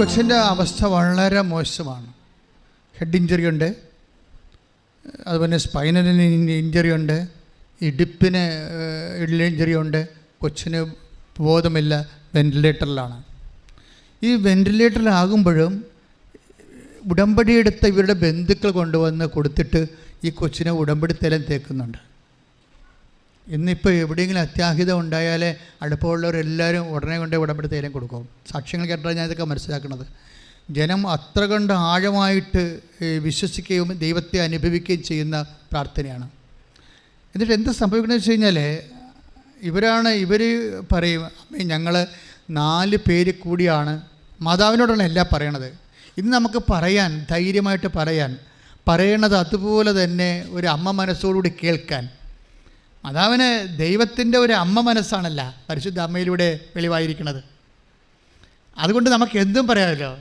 കൊച്ചിൻ്റെ അവസ്ഥ വളരെ മോശമാണ്. ഹെഡ് ഇഞ്ചറി ഉണ്ട്, അതുപോലെ സ്പൈനലിന് ഇഞ്ചറി ഉണ്ട്, ഇടുപ്പിന് ഇഞ്ചറി ഉണ്ട്. കൊച്ചിന് ബോധമില്ല, വെൻറ്റിലേറ്ററിലാണ്. ഈ വെൻറ്റിലേറ്ററിലാകുമ്പോഴും ഉടമ്പടി എടുത്ത ഇവരുടെ ബന്ധുക്കൾ കൊണ്ടുവന്ന് കൊടുത്തിട്ട് ഈ കൊച്ചിനെ ഉടമ്പടി തേലം തേക്കുന്നുണ്ട്. ഇന്നിപ്പോൾ എവിടെയെങ്കിലും അത്യാഹിതം ഉണ്ടായാലേ അടുപ്പമുള്ളവരെല്ലാവരും ഉടനെ കൊണ്ട് ഉടമ്പടി തേലം കൊടുക്കും. സാക്ഷ്യങ്ങൾ കേട്ടാൽ ഞാൻ ഇതൊക്കെ മനസ്സിലാക്കുന്നത്. ജനം അത്ര കണ്ട് ആഴമായിട്ട് വിശ്വസിക്കുകയും ദൈവത്തെ അനുഭവിക്കുകയും ചെയ്യുന്ന പ്രാർത്ഥനയാണ്. എന്നിട്ട് എന്ത് സംഭവിക്കണമെന്ന് വെച്ച് കഴിഞ്ഞാൽ ഇവർ പറയും, ഞങ്ങൾ 4 പേര് കൂടിയാണ്, മാതാവിനോടാണ് എല്ലാം പറയണത്. ഇന്ന് നമുക്ക് പറയാൻ, ധൈര്യമായിട്ട് പറയണത് അതുപോലെ തന്നെ ഒരു അമ്മ മനസ്സോടുകൂടി കേൾക്കാൻ. മാതാവിന് ദൈവത്തിൻ്റെ ഒരു അമ്മ മനസ്സാണല്ല പരിശുദ്ധ അമ്മയിലൂടെ വെളിവായിരിക്കുന്നത്. അതുകൊണ്ട് നമുക്ക് എന്തും പറയാമല്ലോ.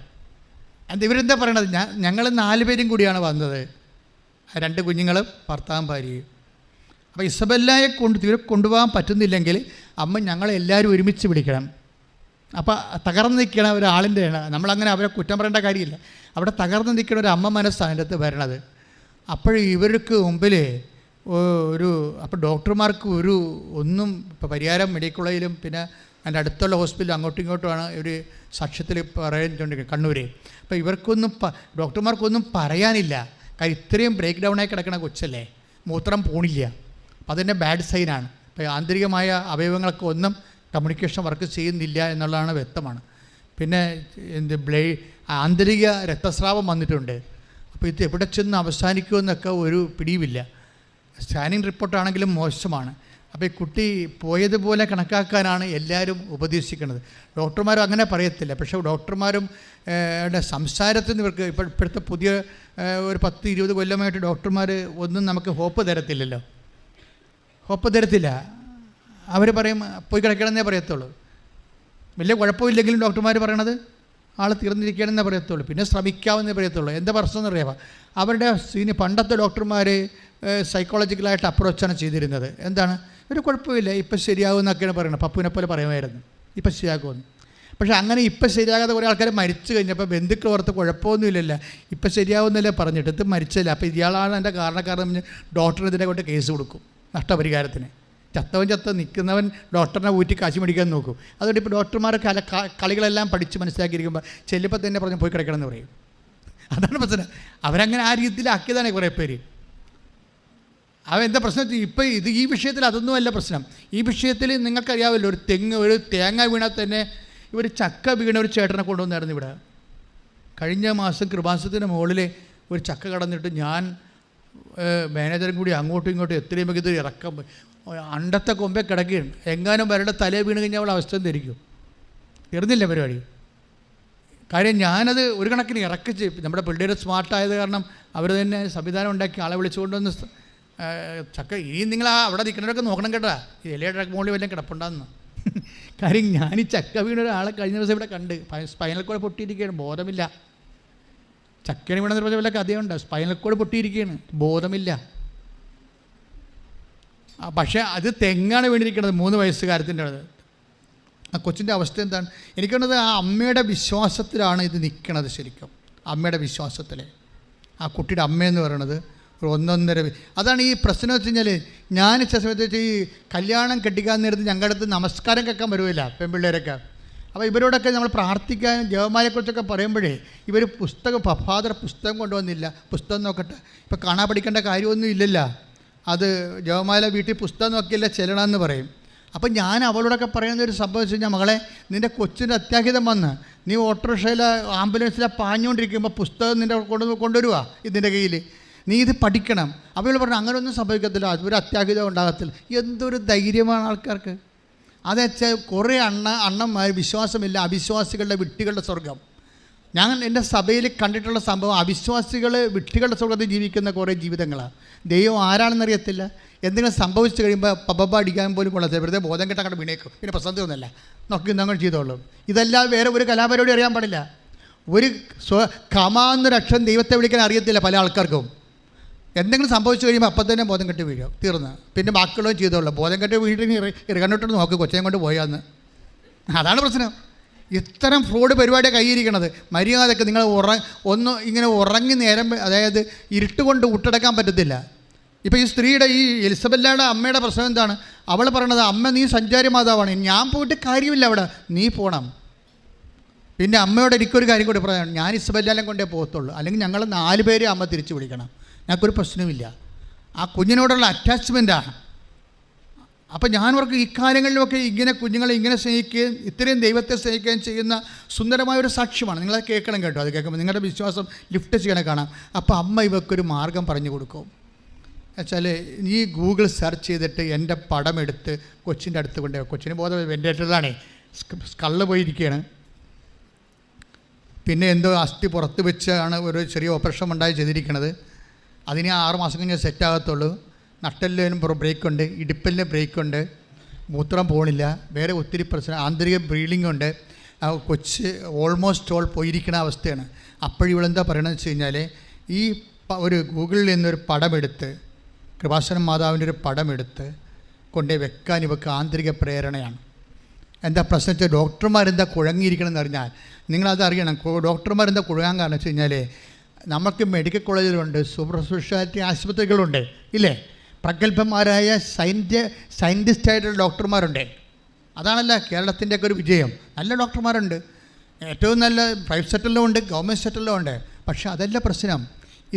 ഇവരെന്താ പറയണത്? ഞങ്ങൾ 4 പേരും കൂടിയാണ് വന്നത്, 2 കുഞ്ഞുങ്ങളും ഭർത്താവും ഭാര്യയും. അപ്പോൾ ഇസബെല്ലയെ കൊണ്ടുപോകാൻ പറ്റുന്നില്ലെങ്കിൽ അമ്മ ഞങ്ങളെല്ലാവരും ഒരുമിച്ച് വിളിക്കണം. അപ്പോൾ തകർന്ന് നിൽക്കണ ഒരാളിൻ്റെ, നമ്മളങ്ങനെ അവരെ കുറ്റം പറയേണ്ട കാര്യമില്ല. അവിടെ തകർന്ന് നിൽക്കണ ഒരു അമ്മ മനസ്സാണ് എൻ്റെ അടുത്ത് വരണത്. അപ്പോൾ ഇവർക്ക് മുമ്പിൽ അപ്പോൾ ഡോക്ടർമാർക്ക് ഒന്നും ഇപ്പോൾ പരിയാരം മെഡിക്കൽ കോളേജിലും പിന്നെ അതിൻ്റെ അടുത്തുള്ള ഹോസ്പിറ്റലും അങ്ങോട്ടും ഇങ്ങോട്ടുമാണ് ഒരു സാക്ഷ്യത്തിൽ പറയുന്നുണ്ടെങ്കിൽ കണ്ണൂർ. അപ്പോൾ ഇവർക്കൊന്നും ഡോക്ടർമാർക്കൊന്നും പറയാനില്ല. കാര്യം ഇത്രയും ബ്രേക്ക് ഡൗണായി കിടക്കണ കൊച്ചല്ലേ, മൂത്രം പോണില്ല. അപ്പോൾ അതിൻ്റെ ബാഡ് സൈനാണ്. അപ്പോൾ ആന്തരികമായ അവയവങ്ങൾക്ക് ഒന്നും കമ്മ്യൂണിക്കേഷൻ വർക്ക് ചെയ്യുന്നില്ല എന്നുള്ളതാണ് വ്യക്തമാണ്. പിന്നെ ആന്തരിക രക്തസ്രാവം വന്നിട്ടുണ്ട്. അപ്പോൾ ഇത് എവിടെ ചെന്ന് അവസാനിക്കുമെന്നൊക്കെ ഒരു പിടിയുമില്ല. സ്കാനിങ് റിപ്പോർട്ടാണെങ്കിലും മോശമാണ്. അപ്പോൾ ഈ കുട്ടി പോയതുപോലെ കണക്കാക്കാനാണ് എല്ലാവരും ഉപദേശിക്കുന്നത്. ഡോക്ടർമാരും അങ്ങനെ പറയത്തില്ല, പക്ഷേ ഡോക്ടർമാരും സംസാരത്തിൽ നിന്ന് ഇവർക്ക് ഇപ്പോഴത്തെ പുതിയ ഒരു 10-20 കൊല്ലമായിട്ട് ഡോക്ടർമാർ ഒന്നും നമുക്ക് ഹോപ്പ് തരത്തില്ലല്ലോ. അവർ പറയും പോയി കിടക്കണമെന്നേ പറയത്തുള്ളൂ. വലിയ കുഴപ്പമില്ലെങ്കിലും ഡോക്ടർമാർ പറയണത് ആൾ തീർന്നിരിക്കുകയാണെന്നേ പറയത്തുള്ളൂ. പിന്നെ ശ്രമിക്കാമെന്നേ പറയത്തുള്ളൂ. എന്താ പ്രശ്നം എന്നറിയാമോ? അവരുടെ പണ്ടത്തെ ഡോക്ടർമാർ സൈക്കോളജിക്കലായിട്ട് അപ്രോച്ചാണ് ചെയ്തിരുന്നത്. എന്താണ്, ഒരു കുഴപ്പമില്ല, ഇപ്പം ശരിയാകുമെന്നൊക്കെയാണ് പറയുന്നത്. പപ്പുവിനെ പോലെ പറയുമായിരുന്നു ഇപ്പം ശരിയാകുമെന്ന്. പക്ഷേ അങ്ങനെ ഇപ്പം ശരിയാകാതെ കുറേ ആൾക്കാർ മരിച്ചു കഴിഞ്ഞപ്പോൾ ബന്ധുക്കൾ ഓർത്ത് കുഴപ്പമൊന്നുമില്ലല്ലോ, ഇപ്പം ശരിയാവുന്നല്ലേ പറഞ്ഞിട്ട് ഇത് മരിച്ചില്ല. അപ്പോൾ ഇയാളാണ് എൻ്റെ കാരണക്കാരൻ ഡോക്ടറിന് ഇതിനെ കൊണ്ട് കേസ് കൊടുക്കും, നഷ്ടപരിഹാരത്തിന്. ചത്തവൻ നിൽക്കുന്നവൻ ഡോക്ടറിനെ ഊറ്റി കാശി മേടിക്കാൻ നോക്കും. അതുകൊണ്ട് ഇപ്പോൾ ഡോക്ടർമാർ കളികളെല്ലാം പഠിച്ച് മനസ്സിലാക്കിയിരിക്കുമ്പോൾ ചെല്ലുമ്പോൾ തന്നെ പറഞ്ഞ് പോയി കിടക്കണമെന്ന് പറയും. അതാണ് പ്രശ്നം. അവരങ്ങനെ ആ രീതിയിലാക്കിയതാണ് കുറേ പേര്. എന്താ പ്രശ്നം? ഇപ്പം ഈ വിഷയത്തിൽ അതൊന്നുമല്ല പ്രശ്നം. ഈ വിഷയത്തിൽ നിങ്ങൾക്കറിയാമല്ലോ, ഒരു തേങ്ങ വീണാൽ തന്നെ ഇവർ ചക്ക വീണ ഒരു ചേട്ടനെ കൊണ്ടുവന്നായിരുന്നു ഇവിടെ. കഴിഞ്ഞ മാസം കൃപാസനത്തിന് മുകളിൽ ഒരു ചക്ക കടന്നിട്ട് ഞാൻ മാനേജറും കൂടി അങ്ങോട്ടും ഇങ്ങോട്ടും എത്രയും വേഗം ഇത് ഇറക്കം അണ്ടത്തെ കൊമ്പേ കിടക്കുകയാണ്. എങ്ങാനും വരുടെ തലേ വീണ് കഴിഞ്ഞാൽ അവൾ അവസ്ഥ ധരിക്കും. തീർന്നില്ല പരിപാടി. കാര്യം ഞാനത് ഒരു കണക്കിന് ഇറക്കിച്ച്, നമ്മുടെ പിള്ളേർ സ്മാർട്ടായത് കാരണം അവർ തന്നെ സംവിധാനം ഉണ്ടാക്കി ആളെ വിളിച്ചുകൊണ്ടുവന്ന് ചക്ക ഇനിയും നിങ്ങൾ അവിടെ നിൽക്കുന്നവരൊക്കെ നോക്കണം കേട്ടോ, ഈ ഇലയുടെ മുകളിൽ വല്ലതും കിടപ്പുണ്ടാകുന്നു. കാര്യം ഞാൻ ഈ ചക്ക വീണ ഒരാളെ കഴിഞ്ഞ ദിവസം ഇവിടെ കണ്ട് സ്പൈനൽ കോഡ് പൊട്ടിയിരിക്കുകയാണ്, ബോധമില്ല. ചക്കണി വീണെന്ന് പറഞ്ഞ വല്ല കഥയുണ്ട്, സ്പൈനൽ കോഡ് പൊട്ടിയിരിക്കുകയാണ്, ബോധമില്ല. പക്ഷേ അത് തെങ്ങാണ് വീണിരിക്കുന്നത്, 3 വയസ്സുകാരത്തിൻ്റെ അത്. ആ കൊച്ചിൻ്റെ അവസ്ഥ എന്താണ്? എനിക്കുള്ളത് ആ അമ്മയുടെ വിശ്വാസത്തിലാണ് ഇത് നിൽക്കണത്. ശരിക്കും അമ്മയുടെ വിശ്വാസത്തിൽ ആ കുട്ടിയുടെ അമ്മയെന്ന് പറയണത് ഒരു 1.5 അതാണ് ഈ പ്രശ്നം വെച്ച് കഴിഞ്ഞാൽ. ഞാൻ ചില സമയത്ത് വെച്ചാൽ ഈ കല്യാണം കെട്ടിക്കാൻ നേരത്ത് ഞങ്ങളുടെ അടുത്ത് നമസ്കാരം കേൾക്കാൻ വരുമില്ല പെൺപിള്ളേരൊക്കെ. അപ്പോൾ ഇവരോടൊക്കെ നമ്മൾ പ്രാർത്ഥിക്കാൻ ജപമാലയെക്കുറിച്ചൊക്കെ പറയുമ്പോഴേ ഇവർ ഫാദർ പുസ്തകം കൊണ്ടുവന്നില്ല, പുസ്തകം നോക്കട്ടെ, ഇപ്പോൾ കാണാൻ പഠിക്കേണ്ട കാര്യമൊന്നും ഇല്ലല്ലോ, അത് ജപമാല വീട്ടിൽ പുസ്തകം നോക്കിയല്ല ചെല്ലണമെന്ന് പറയും. അപ്പം ഞാൻ അവളോടൊക്കെ പറയുന്ന ഒരു സംഭവം വെച്ച് കഴിഞ്ഞാൽ, മകളെ നിൻ്റെ കൊച്ചിൻ്റെ അത്യാഹിതം വന്ന് നീ ഓട്ടോറിക്ഷയിൽ ആംബുലൻസിലെ പാഞ്ഞുകൊണ്ടിരിക്കുമ്പോൾ പുസ്തകം നിൻ്റെ കൊണ്ടുവരുക ഇതിൻ്റെ കയ്യിൽ, നീ ഇത് പഠിക്കണം. അപ്പോൾ ഇവൾ പറഞ്ഞു അങ്ങനെയൊന്നും സംഭവിക്കത്തില്ല, അതൊരു അത്യാഹിതം ഉണ്ടാകത്തില്ല. എന്തൊരു ധൈര്യമാണ് ആൾക്കാർക്ക്. അതെച്ചാൽ കുറേ അണ്ണന്മാർ വിശ്വാസമില്ല, അവിശ്വാസികളുടെ വിട്ടികളുടെ സ്വർഗം. ഞാൻ എൻ്റെ സഭയിൽ കണ്ടിട്ടുള്ള സംഭവം, അവിശ്വാസികൾ വിട്ടികളുടെ സ്വർഗത്തിൽ ജീവിക്കുന്ന കുറേ ജീവിതങ്ങളാണ്. ദൈവം ആരാണെന്നറിയത്തില്ല. എന്തെങ്കിലും സംഭവിച്ചു കഴിയുമ്പോൾ പബ്ബ അടിക്കാൻ പോലും കൊള്ളത്തില്ല, വെറുതെ ബോധം കെട്ട അങ്ങോട്ട് വീണേക്കും, പിന്നെ പ്രസംഗമൊന്നുമല്ല, നോക്കി ഇന്നങ്ങൾ ചെയ്തോളൂ. ഇതെല്ലാം വേറെ ഒരു കലാപരിപാടി അറിയാൻ പാടില്ല. ഒരു കമാന്നൊരു അക്ഷരം ദൈവത്തെ വിളിക്കാൻ അറിയത്തില്ല പല ആൾക്കാർക്കും. എന്തെങ്കിലും സംഭവിച്ചു കഴിയുമ്പോൾ അപ്പം തന്നെ ബോധം കെട്ടി വീഴും, തീർന്ന്. പിന്നെ ബാക്കിയുള്ളതും ചെയ്തോളൂ. ബോധം കെട്ടി വീട്ടിൽ ഇറങ്ങോട്ട് നോക്ക്, കൊച്ചയും കൊണ്ട് പോയാന്ന്. അതാണ് പ്രശ്നം. ഇത്തരം ഫ്രോഡ് പരിപാടിയാണ് കയ്യിരിക്കണത്. മര്യാദക്ക് നിങ്ങൾ ഒന്ന് ഇങ്ങനെ ഉറങ്ങി നേരം, അതായത് ഇരുട്ട് കൊണ്ട് ഉട്ടടക്കാൻ പറ്റത്തില്ല. ഇപ്പോൾ ഈ സ്ത്രീയുടെ, ഈ എലിസബല്ലയുടെ അമ്മയുടെ പ്രശ്നം എന്താണ്? അവൾ പറയണത്, അമ്മ നീ സഞ്ചാരി മാതാവാണ്, ഞാൻ പോയിട്ട് കാര്യമില്ല, അവിടെ നീ പോകണം. പിന്നെ അമ്മയോട് എനിക്കൊരു കാര്യം കൂടി പറയാം, ഞാൻ ഇസബെല്ലാലും കൊണ്ടേ പോകത്തുള്ളൂ, അല്ലെങ്കിൽ ഞങ്ങൾ 4 പേരെ അമ്മ തിരിച്ചു വിളിക്കണം, ഞങ്ങൾക്കൊരു പ്രശ്നമില്ല. ആ കുഞ്ഞിനോടുള്ള അറ്റാച്ച്മെൻറ്റാണ്. അപ്പോൾ ഞാനവർക്ക് ഇക്കാര്യങ്ങളിലുമൊക്കെ ഇങ്ങനെ കുഞ്ഞുങ്ങളെ ഇങ്ങനെ സ്നേഹിക്കുകയും ഇത്രയും ദൈവത്തെ സ്നേഹിക്കുകയും ചെയ്യുന്ന സുന്ദരമായൊരു സാക്ഷ്യമാണ്. നിങ്ങളത് കേൾക്കണം കേട്ടോ. അത് കേൾക്കുമ്പോൾ നിങ്ങളുടെ വിശ്വാസം ലിഫ്റ്റ് ചെയ്യണേ കാണാം. അപ്പോൾ അമ്മ ഇവക്കൊരു മാർഗം പറഞ്ഞു കൊടുക്കും. വെച്ചാൽ ഈ ഗൂഗിൾ സെർച്ച് ചെയ്തിട്ട് എൻ്റെ പടം എടുത്ത് കൊച്ചിൻ്റെ അടുത്ത് കൊണ്ടുപോയി, കൊച്ചിന് ബോധം വെൻറ്റിലേറ്ററിലാണേ, സ്കള്ള് പോയിരിക്കുകയാണ്. പിന്നെ എന്തോ അസ്ഥി പുറത്ത് വെച്ചാണ് ഒരു ചെറിയ ഓപ്പറേഷൻ ഉണ്ടായി ചെയ്തിരിക്കുന്നത്. അതിന് 6 മാസം കഴിഞ്ഞ് സെറ്റാകത്തുള്ളൂ. നട്ടെല്ലിനും ബ്രേക്കുണ്ട്, ഇടുപ്പലിന് ബ്രേക്കുണ്ട്, മൂത്രം പോകണില്ല, വേറെ ഒത്തിരി പ്രശ്നം, ആന്തരിക ബ്രീഡിംഗ് ഉണ്ട്. കൊച്ച് ഓൾമോസ്റ്റ് ഓൾ പോയിരിക്കുന്ന അവസ്ഥയാണ്. അപ്പോഴിവളെന്താ പറയണമെന്ന് വെച്ച് കഴിഞ്ഞാൽ, ഈ ഒരു ഗൂഗിളിൽ നിന്നൊരു പടമെടുത്ത്, കൃപാസനം മാതാവിൻ്റെ ഒരു പടമെടുത്ത് കൊണ്ടേ വെക്കാൻ ഇവർക്ക് ആന്തരിക പ്രേരണയാണ്. എന്താ പ്രശ്നം വെച്ചാൽ, ഡോക്ടർമാരെന്താ കുഴങ്ങിയിരിക്കണമെന്ന് അറിഞ്ഞാൽ നിങ്ങളത് അറിയണം. ഡോക്ടർമാരെന്താ കുഴങ്ങാൻ കാരണം വെച്ച് കഴിഞ്ഞാൽ, നമുക്ക് മെഡിക്കൽ കോളേജിലുണ്ട്, സൂപ്പർ സ്പെഷ്യാലിറ്റി ആശുപത്രികളുണ്ട്, ഇല്ലേ? പ്രഗത്ഭന്മാരായ സയൻറ്റിസ്റ്റായിട്ടുള്ള ഡോക്ടർമാരുണ്ട്. അതാണല്ലോ കേരളത്തിൻ്റെയൊക്കെ ഒരു വിജയം. നല്ല ഡോക്ടർമാരുണ്ട്, ഏറ്റവും നല്ല പ്രൈവറ്റ് സെക്ടറിലും ഉണ്ട്, ഗവൺമെൻറ് സെക്ടറിലും ഉണ്ട്. പക്ഷേ അതല്ല പ്രശ്നം.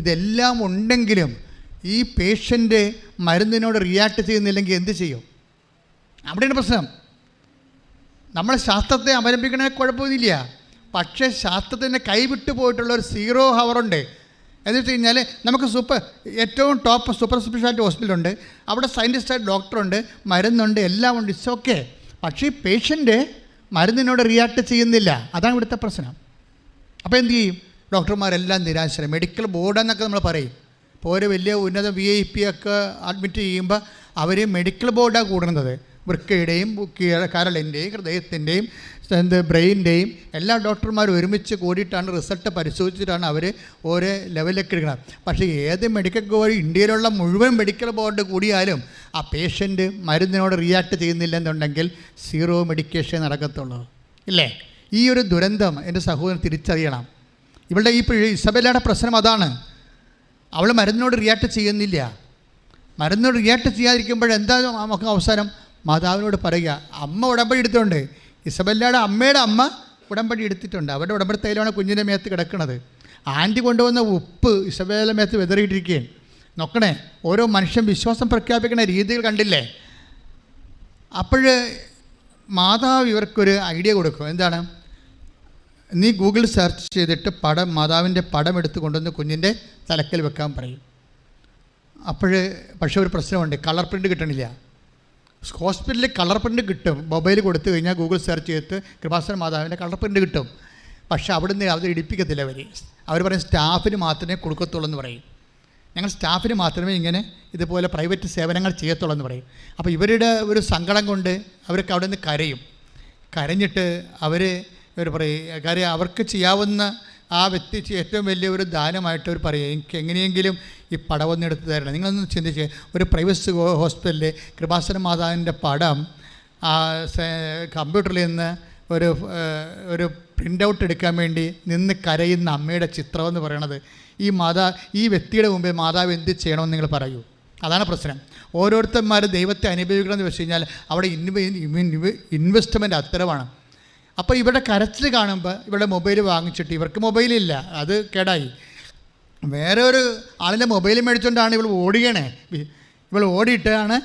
ഇതെല്ലാം ഉണ്ടെങ്കിലും ഈ പേഷ്യൻ്റ് മരുന്നിനോട് റിയാക്ട് ചെയ്യുന്നില്ലെങ്കിൽ എന്ത് ചെയ്യും? അവിടെയാണ് പ്രശ്നം. നമ്മൾ ശാസ്ത്രത്തെ അവലംബിക്കണേ കുഴപ്പമൊന്നുമില്ല. പക്ഷേ ശാസ്ത്രത്തിൻ്റെ കൈവിട്ടു പോയിട്ടുള്ള ഒരു 0 ഹവറുണ്ട്. എന്ന് വെച്ച് കഴിഞ്ഞാൽ നമുക്ക് ഏറ്റവും ടോപ്പ് സൂപ്പർ സ്പെഷ്യാലിറ്റി ഹോസ്പിറ്റലുണ്ട്, അവിടെ സയൻറ്റിസ്റ്റായിട്ട് ഡോക്ടറുണ്ട്, മരുന്നുണ്ട്, എല്ലാം ഉണ്ട്, ഇറ്റ്സ് ഓക്കെ. പക്ഷേ ഈ പേഷ്യൻ്റ് മരുന്നിനോട് റിയാക്ട് ചെയ്യുന്നില്ല. അതാണ് ഇവിടുത്തെ പ്രശ്നം. അപ്പോൾ എന്ത് ചെയ്യും? ഡോക്ടർമാരെല്ലാം നിരാശരായി. മെഡിക്കൽ ബോർഡെന്നൊക്കെ നമ്മൾ പറയും. ഇപ്പോൾ ഒരു വലിയ ഉന്നത VIP ഒക്കെ അഡ്മിറ്റ് ചെയ്യുമ്പോൾ അവർ മെഡിക്കൽ ബോർഡാണ് കൂടുന്നത്. വൃക്കയുടെയും കരളിൻ്റെയും ഹൃദയത്തിൻ്റെയും ബ്രെയിൻ്റെയും എല്ലാ ഡോക്ടർമാരും ഒരുമിച്ച് കൂടിയിട്ടാണ് റിസൾട്ട് പരിശോധിച്ചിട്ടാണ് അവർ ഓരോ ലെവലിലേക്ക് എടുക്കുന്നത്. പക്ഷേ ഏത് മെഡിക്കൽ ബോർഡ്, ഇന്ത്യയിലുള്ള മുഴുവൻ മെഡിക്കൽ ബോർഡ് കൂടിയാലും ആ പേഷ്യൻ്റ് മരുന്നിനോട് റിയാക്ട് ചെയ്യുന്നില്ലെന്നുണ്ടെങ്കിൽ 0 മെഡിക്കേഷൻ നടക്കത്തുള്ളൂ, ഇല്ലേ? ഈ ഒരു ദുരന്തം എൻ്റെ സഹോദരൻ തിരിച്ചറിയണം. ഇവളുടെ ഈ ഇസബെല്ലയുടെ പ്രശ്നം അതാണ്. അവൾ മരുന്നിനോട് റിയാക്ട് ചെയ്യുന്നില്ല. മരുന്നിനോട് റിയാക്ട് ചെയ്യാതിരിക്കുമ്പോഴെന്താ നമുക്ക് അവസാനം? മാതാവിനോട് പറയുക. അമ്മ ഉടമ്പടി എടുത്തിട്ടുണ്ട്. ഇസബെല്ലയുടെ അമ്മയുടെ അമ്മ ഉടമ്പടി എടുത്തിട്ടുണ്ട്. അവരുടെ ഉടമ്പടി തൈലമാണ് കുഞ്ഞിൻ്റെ മേത്ത് കിടക്കുന്നത്. ആൻറ്റി കൊണ്ടുവന്ന ഉപ്പ് ഇസബെല്ലയുടെ മേത്ത് വെതറിയിട്ടിരിക്കുകയും. നോക്കണേ, ഓരോ മനുഷ്യൻ വിശ്വാസം പ്രഖ്യാപിക്കുന്ന രീതികൾ കണ്ടില്ലേ? അപ്പോൾ മാതാവ് ഇവർക്കൊരു ഐഡിയ കൊടുക്കും. എന്താണ്? നീ ഗൂഗിൾ സെർച്ച് ചെയ്തിട്ട് മാതാവിൻ്റെ പടം എടുത്ത് കൊണ്ടുവന്ന് കുഞ്ഞിൻ്റെ തലക്കൽ വെക്കാൻ പറയും. പക്ഷേ ഒരു പ്രശ്നമുണ്ട്, കളർ പ്രിൻ്റ് കിട്ടണില്ല. ഹോസ്പിറ്റലിൽ കളർ പ്രിൻ്റ് കിട്ടും. മൊബൈൽ കൊടുത്തു കഴിഞ്ഞാൽ ഗൂഗിൾ സെർച്ച് ചെയ്തിട്ട് കൃപാസന മാതാവിൻ്റെ കളർ പ്രിൻ്റ് കിട്ടും. പക്ഷേ അവിടുന്ന് അത് ഇടിപ്പിക്കത്തില്ല. അവർ പറയും സ്റ്റാഫിന് മാത്രമേ കൊടുക്കത്തുള്ളൂ എന്ന് പറയും. ഞങ്ങൾ സ്റ്റാഫിന് മാത്രമേ ഇങ്ങനെ ഇതുപോലെ പ്രൈവറ്റ് സേവനങ്ങൾ ചെയ്യത്തുള്ളൂ എന്ന് പറയും. അപ്പോൾ ഇവരുടെ ഒരു സങ്കടം കൊണ്ട് അവർക്ക് അവിടെ നിന്ന് കരഞ്ഞിട്ട് ഇവർ പറയും, കാര്യം അവർക്ക് ചെയ്യാവുന്ന ആ വ്യക്തി ഏറ്റവും വലിയ ഒരു ദാനമായിട്ട് അവർ പറയും, എനിക്ക് എങ്ങനെയെങ്കിലും ഈ പടമൊന്നും എടുത്ത് തരണം. നിങ്ങളൊന്ന് ചിന്തിച്ച്, ഒരു പ്രൈവറ്റ് ഹോസ്പിറ്റലിൽ കൃപാസന മാതാവിൻ്റെ പടം കമ്പ്യൂട്ടറിൽ നിന്ന് ഒരു പ്രിൻ്റ് ഔട്ട് എടുക്കാൻ വേണ്ടി നിന്ന് കരയുന്ന അമ്മയുടെ ചിത്രം എന്ന് പറയണത്, ഈ വ്യക്തിയുടെ മുമ്പിൽ മാതാവ് എന്ത് ചെയ്യണമെന്ന് നിങ്ങൾ പറയൂ. അതാണ് പ്രശ്നം. ഓരോരുത്തന്മാർ ദൈവത്തെ അനുഭവിക്കണമെന്ന് വെച്ച് കഴിഞ്ഞാൽ അവിടെ ഇൻവെസ്റ്റ്മെൻറ്റ് അത്തരമാണ്. അപ്പോൾ ഇവരുടെ കരച്ചിൽ കാണുമ്പോൾ ഇവരുടെ മൊബൈൽ വാങ്ങിച്ചിട്ട്, ഇവർക്ക് മൊബൈലില്ല, അത് കേടായി, വേറെ ഒരു ആളിൻ്റെ മൊബൈൽ മേടിച്ചുകൊണ്ടാണ് ഇവൾ ഓടുകയാണേ. ഇവൾ ഓടിയിട്ടാണ്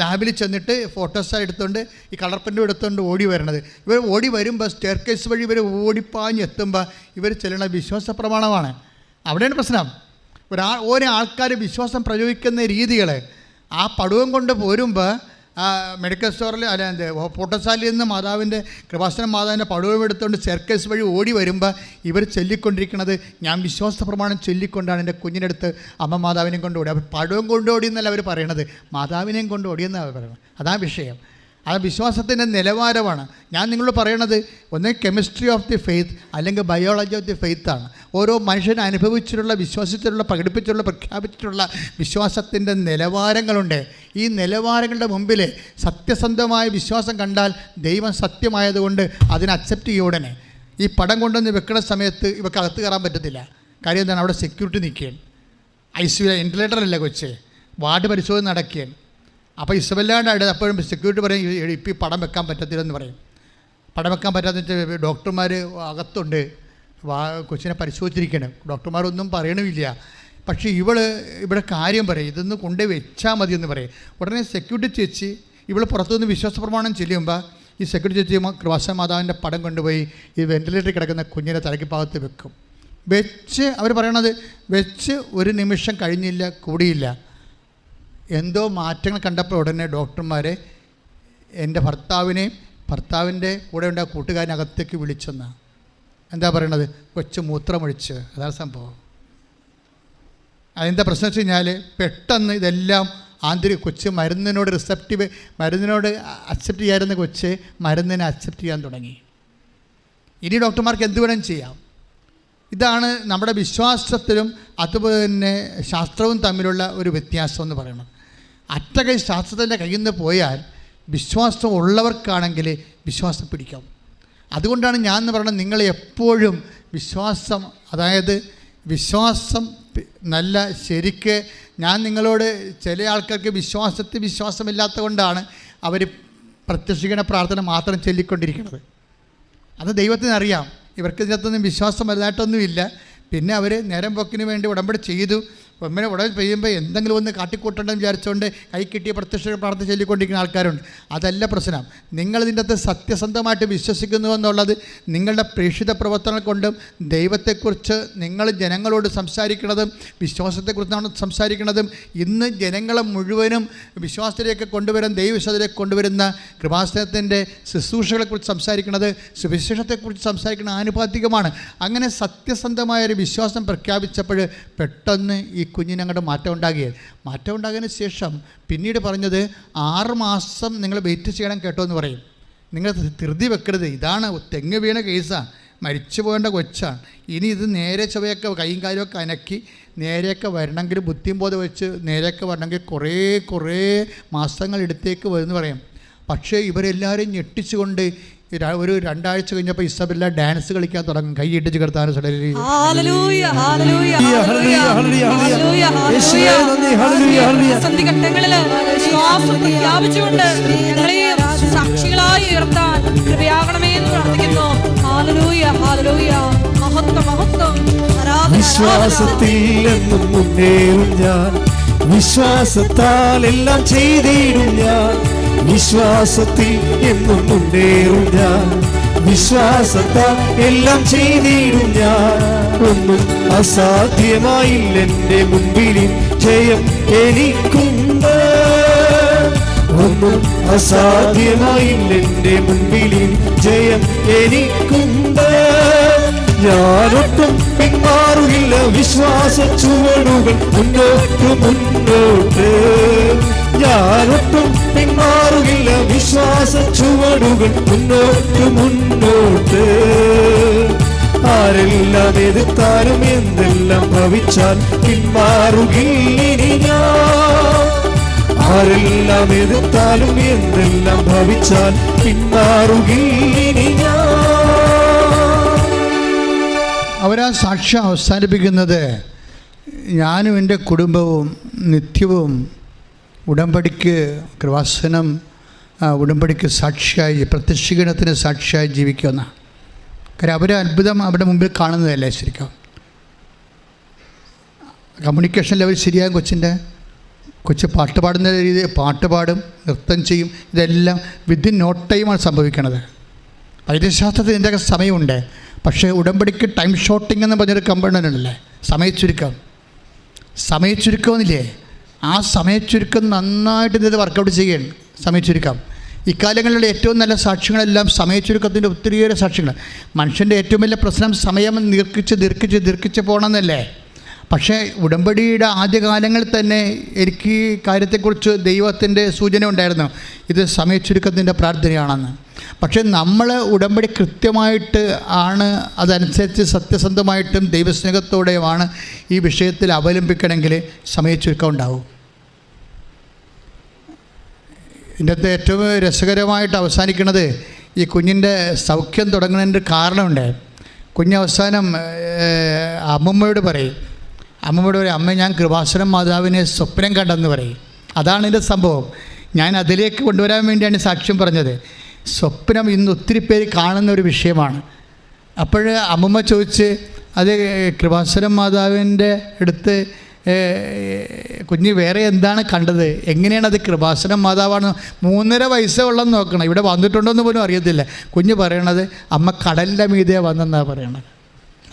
ലാബിൽ ചെന്നിട്ട് ഫോട്ടോസ് എടുത്തുകൊണ്ട് ഈ കളർ പെൻറ്റും എടുത്തുകൊണ്ട് ഓടി വരണത്. ഇവർ ഓടി വരുമ്പോൾ സ്റ്റെയർകേസ് വഴി ഇവർ ഓടിപ്പാഞ്ഞെത്തുമ്പോൾ ഇവർ ചെല്ലണ വിശ്വാസ പ്രമാണമാണ്. അവിടെയാണ് പ്രശ്നം. ഓരോ ആൾക്കാർ വിശ്വാസം പ്രയോഗിക്കുന്ന രീതികൾ ആ പടുവം കൊണ്ട് പോരുമ്പോൾ മെഡിക്കൽ സ്റ്റോറിൽ ഫോട്ടോസാലിൽ നിന്ന് മാതാവിൻ്റെ കൃപാസന മാതാവിൻ്റെ പടുവം എടുത്തുകൊണ്ട് സ്റ്റെയർകേസ് വഴി ഓടി വരുമ്പോൾ ഇവർ ചൊല്ലിക്കൊണ്ടിരിക്കുന്നത്, ഞാൻ വിശ്വാസ പ്രമാണം ചൊല്ലിക്കൊണ്ടാണ് എൻ്റെ കുഞ്ഞിൻ്റെ അടുത്ത് അമ്മ മാതാവിനെയും കൊണ്ട് ഓടി. അപ്പോൾ പടുവം കൊണ്ട് ഓടിയെന്നല്ല അവർ പറയണത്, മാതാവിനെയും കൊണ്ട് ഓടിയെന്നാണ് അവർ പറയുന്നത്. അതാ വിഷയം. ആ വിശ്വാസത്തിൻ്റെ നിലവാരമാണ് ഞാൻ നിങ്ങളോട് പറയണത്. ഒന്ന് കെമിസ്ട്രി ഓഫ് ദി ഫെയ്ത്ത് അല്ലെങ്കിൽ ബയോളജി ഓഫ് ദി ഫെയ്ത്താണ്. ഓരോ മനുഷ്യൻ അനുഭവിച്ചിട്ടുള്ള, വിശ്വസിച്ചിട്ടുള്ള, പ്രകടിപ്പിച്ചിട്ടുള്ള, പ്രഖ്യാപിച്ചിട്ടുള്ള വിശ്വാസത്തിൻ്റെ നിലവാരങ്ങളുണ്ട്. ഈ നിലവാരങ്ങളുടെ മുമ്പിൽ സത്യസന്ധമായ വിശ്വാസം കണ്ടാൽ ദൈവം സത്യമായതുകൊണ്ട് അതിനെ അക്സെപ്റ്റ് ചെയ്യും. ഉടനെ ഈ പടം കൊണ്ടുവന്ന് വെക്കുന്ന സമയത്ത് ഇവർക്ക് അകത്ത് കയറാൻ പറ്റത്തില്ല. കാര്യം എന്താണ്? അവിടെ സെക്യൂരിറ്റി നിൽക്കുകയാണ്. ICU വെന്റിലേറ്ററല്ല കൊച്ച്, വാർഡ് പരിശോധന നടക്കുകയാണ്. അപ്പോൾ ഇസബെല്ലാണ്ട് അടുത്ത് അപ്പോഴും സെക്യൂരിറ്റി പറയും ഇപ്പോൾ ഈ പടം വെക്കാൻ പറ്റത്തില്ലെന്ന് പറയും. പടം വെക്കാൻ പറ്റാത്ത ഡോക്ടർമാർ അകത്തുണ്ട്, കൊച്ചിനെ പരിശോധിച്ചിരിക്കണം. ഡോക്ടർമാരൊന്നും പറയണമില്ല. പക്ഷേ ഇവിടെ കാര്യം പറയും, ഇതൊന്ന് കൊണ്ടുപോയി വെച്ചാൽ മതി എന്ന് പറയും. ഉടനെ സെക്യൂരിറ്റി ചേച്ചി പുറത്തുനിന്ന് വിശ്വാസ പ്രമാണം ചെല്ലുമ്പോൾ ഈ സെക്യൂരിറ്റി ചേച്ചി കൃപാസന മാതാവിൻ്റെ പടം കൊണ്ടുപോയി ഈ വെന്റിലേറ്ററിൽ കിടക്കുന്ന കുഞ്ഞിനെ തലയ്ക്ക് ഭാഗത്ത് വെക്കും. വെച്ച് അവർ പറയണത് വെച്ച് ഒരു നിമിഷം കഴിഞ്ഞില്ല, കൂടിയില്ല. എന്തോ മാറ്റങ്ങൾ കണ്ടപ്പോൾ ഉടനെ ഡോക്ടർമാരെ എൻ്റെ ഭർത്താവിൻ്റെ കൂടെ ഉണ്ടായ കൂട്ടുകാരനകത്തേക്ക് വിളിച്ചെന്നാണ്. എന്താ പറയണത്? കൊച്ച് മൂത്രമൊഴിച്ച്. അതാണ് സംഭവം. അതെന്താ പ്രശ്നം വെച്ച് കഴിഞ്ഞാൽ പെട്ടെന്ന് ഇതെല്ലാം കൊച്ച് മരുന്നിനോട് അക്സെപ്റ്റ് ചെയ്യാറുന്ന കൊച്ച് മരുന്നിനെ അക്സെപ്റ്റ് ചെയ്യാൻ തുടങ്ങി. ഇനി ഡോക്ടർമാർക്ക് എന്ത് വേണം ചെയ്യാം. ഇതാണ് നമ്മുടെ വിശ്വാസത്തിലും അതുപോലെ തന്നെ ശാസ്ത്രവും തമ്മിലുള്ള ഒരു വ്യത്യാസം എന്ന് പറയുന്നത്. അറ്റകൈ ശാസ്ത്രത്തിൻ്റെ കയ്യിൽ നിന്ന് പോയാൽ വിശ്വാസം ഉള്ളവർക്കാണെങ്കിൽ വിശ്വാസം പിടിക്കാം. അതുകൊണ്ടാണ് ഞാൻ എന്ന് പറയുന്നത്, നിങ്ങൾ എപ്പോഴും വിശ്വാസം, അതായത് വിശ്വാസം നല്ല ശരിക്ക്, ഞാൻ നിങ്ങളോട് ചില ആൾക്കാർക്ക് വിശ്വാസമില്ലാത്തത് കൊണ്ടാണ് അവർ പ്രത്യക്ഷീകരണ പ്രാർത്ഥന മാത്രം ചൊല്ലിക്കൊണ്ടിരിക്കുന്നത്. അത് ദൈവത്തിനറിയാം, ഇവർക്ക് ഇതിനകത്തൊന്നും വിശ്വാസം വലുതായിട്ടൊന്നുമില്ല. പിന്നെ അവർ നേരം പോക്കിന് വേണ്ടി ഉടമ്പടി ചെയ്തു. ഉടമ്പടി ചെയ്യുമ്പോൾ എന്തെങ്കിലും ഒന്ന് കാട്ടിക്കൂട്ടണ്ടെന്ന് വിചാരിച്ചുകൊണ്ട് കൈ കിട്ടിയ പ്രത്യക്ഷ പ്രാർത്ഥന ചൊല്ലിക്കൊണ്ടിരിക്കുന്ന ആൾക്കാരുണ്ട്. അതല്ല പ്രശ്നം. നിങ്ങളിതിൻ്റെ അകത്ത് സത്യസന്ധമായിട്ട് വിശ്വസിക്കുന്നു എന്നുള്ളത് നിങ്ങളുടെ പ്രേക്ഷിത പ്രവർത്തനങ്ങൾ കൊണ്ടും ദൈവത്തെക്കുറിച്ച് നിങ്ങൾ ജനങ്ങളോട് സംസാരിക്കുന്നതും വിശ്വാസത്തെക്കുറിച്ചാണ് സംസാരിക്കുന്നതും ഇന്ന് ജനങ്ങളെ മുഴുവനും വിശ്വാസത്തിലേക്ക് കൊണ്ടുവരാൻ, ദൈവവിശ്വാസത്തിലേക്ക് കൊണ്ടുവരുന്ന കൃപാസനത്തിൻ്റെ ശുശ്രൂഷകളെക്കുറിച്ച് സംസാരിക്കുന്നത്, സുവിശേഷത്തെക്കുറിച്ച് സംസാരിക്കുന്നത് ആനുപാതികമാണ്. അങ്ങനെ സത്യസന്ധമായൊരു വിശ്വാസം പ്രഖ്യാപിച്ചപ്പോൾ പെട്ടെന്ന് ഈ കുഞ്ഞിനങ്ങോട്ട് മാറ്റം ഉണ്ടാകിയതിന് ശേഷം പിന്നീട് പറഞ്ഞത് 6 മാസം നിങ്ങൾ വെയിറ്റ് ചെയ്യണം കേട്ടോ എന്ന് പറയും. നിങ്ങൾ ധൃതി വെക്കരുത്. ഇതാണ് തെങ്ങ് വീണ കേസാണ്, മരിച്ചു പോകേണ്ട കൊച്ചാണ്. ഇനി ഇത് നേരെ ചൊവ്വയൊക്കെ കൈയും കാര്യമൊക്കെ അനക്കി നേരെയൊക്കെ വരണമെങ്കിൽ, ബുദ്ധിയും ബോധം വെച്ച് നേരെയൊക്കെ വരണമെങ്കിൽ കുറേ മാസങ്ങൾ എടുത്തേക്ക് വരുമെന്ന് പറയും. പക്ഷേ ഇവരെല്ലാവരും ഞെട്ടിച്ചുകൊണ്ട് ഒരു 2 ആഴ്ച കഴിഞ്ഞപ്പോൾ ഇസബെല്ല ഡാൻസ് കളിക്കാൻ തുടങ്ങും, കൈയിട്ടിച്ച് കിടത്താനും വിശ്വാസത്തിൽ എന്നും മുന്നേറും ഞാൻ, വിശ്വാസത്താൽ എല്ലാം ചെയ്തിടും ഞാൻ, വിശ്വാസത്തിൽ എന്നും മുന്നേറും ഞാൻ, വിശ്വാസത്താൽ എല്ലാം ചെയ്തിടും ഞാൻ. ഒന്നും അസാധ്യമായില്ല എൻ്റെ മുൻപിൽ, ജയം എനിക്കുണ്ട്. ഒന്നും അസാധ്യമായില്ല എൻ്റെ മുൻപിൽ, ജയം എനിക്കുണ്ട്. ഞാനൊട്ടും പിന്മാറുകില്ല, വിശ്വാസ ചുവടുകൾ മുന്നോട്ട്. ഞാനൊട്ടും പിന്മാറുകില്ല, വിശ്വാസ ചുവടുകൾ മുന്നോട്ട്. ആരെല്ലാം എതിർത്താലും എന്തെല്ലാം ഭവിച്ചാൽ പിന്മാറുകില്ലിനി ഞാൻ. ആരെല്ലാം എതിർത്താലും എന്തെല്ലാം ഭവിച്ചാൽ പിന്മാറുകില്ലിനി ഞാൻ. അവരാ സാക്ഷ്യം അവസാനിപ്പിക്കുന്നത്, ഞാനും എൻ്റെ കുടുംബവും നിത്യവും ഉടമ്പടിക്ക് കൃപാസനം ഉടമ്പടിക്ക് സാക്ഷിയായി, പ്രത്യക്ഷീകരണത്തിന് സാക്ഷിയായി ജീവിക്കുന്ന. കാര്യം അവർ അത്ഭുതം അവിടെ മുമ്പിൽ കാണുന്നതല്ലേ. ശരിക്കും കമ്മ്യൂണിക്കേഷൻ ലെവൽ ശരിയാകും. കൊച്ച് പാട്ട് പാടുന്ന രീതി പാട്ട് പാടും, നൃത്തം ചെയ്യും. ഇതെല്ലാം വിത്തിൻ നോ ടൈമാണ് സംഭവിക്കുന്നത്. വൈദ്യശാസ്ത്രത്തിൽ ഇതിൻ്റെയൊക്കെ സമയമുണ്ട്. പക്ഷേ ഉടമ്പടിക്ക് ടൈം ഷോർട്ടിംഗ് എന്ന് പറഞ്ഞൊരു കമ്പണൻ്റ് ഉണ്ടല്ലേ, സമയച്ചുരുക്കമെന്നില്ലേ. ആ സമയച്ചുരുക്കം നന്നായിട്ട് ഇത് വർക്കൗട്ട് ചെയ്യണം. സമയച്ചുരുക്കം ഇക്കാലങ്ങളിലുള്ള ഏറ്റവും നല്ല സാക്ഷ്യങ്ങളെല്ലാം സമയച്ചുരുക്കത്തിൻ്റെ ഒത്തിരിയേറെ സാക്ഷ്യങ്ങൾ. മനുഷ്യൻ്റെ ഏറ്റവും വലിയ പ്രശ്നം സമയം ദീർഘിച്ച് പോകണമെന്നല്ലേ. പക്ഷേ ഉടമ്പടിയുടെ ആദ്യകാലങ്ങളിൽ തന്നെ എനിക്ക് ഈ കാര്യത്തെക്കുറിച്ച് ദൈവത്തിൻ്റെ സൂചന ഉണ്ടായിരുന്നു, ഇത് സമയച്ചുരുക്കത്തിൻ്റെ പ്രാർത്ഥനയാണെന്ന്. പക്ഷേ നമ്മൾ ഉടമ്പടി കൃത്യമായിട്ട് ആണ്, അതനുസരിച്ച് സത്യസന്ധമായിട്ടും ദൈവസ്നേഹത്തോടെയുമാണ് ഈ വിഷയത്തിൽ അവലംബിക്കണമെങ്കിൽ സമയച്ചുരുക്കം ഉണ്ടാവും. ഇതിൻ്റെ ഏറ്റവും രസകരമായിട്ട് അവസാനിക്കുന്നത് ഈ കുഞ്ഞിൻ്റെ സൗഖ്യം തുടങ്ങുന്നതിൻ്റെ കാരണമുണ്ട്. കുഞ്ഞവസാനം അമ്മമ്മയോട് പറയും, അമ്മ ഞാൻ കൃപാസനം മാതാവിനെ സ്വപ്നം കണ്ടെന്ന് പറയും. അതാണ് ഇതിൻ്റെ സംഭവം. ഞാൻ അതിലേക്ക് കൊണ്ടുവരാൻ വേണ്ടിയാണ് സാക്ഷ്യം പറഞ്ഞത്. സ്വപ്നം ഇന്ന് ഒത്തിരി പേര് കാണുന്ന ഒരു വിഷയമാണ്. അപ്പോൾ അമ്മമ്മ ചോദിച്ച്, അത് കൃപാസനം മാതാവിൻ്റെ അടുത്ത് കുഞ്ഞ് വേറെ എന്താണ് കണ്ടത്, എങ്ങനെയാണത് കൃപാസനം മാതാവാണ്? 3.5 വയസ്സേ ഉള്ളെന്ന് നോക്കണം, ഇവിടെ വന്നിട്ടുണ്ടോയെന്ന് പോലും അറിയത്തില്ല. കുഞ്ഞ് പറയണത് അമ്മ കടലിൻ്റെ മീതെ വന്നെന്നാണ് പറയണത്.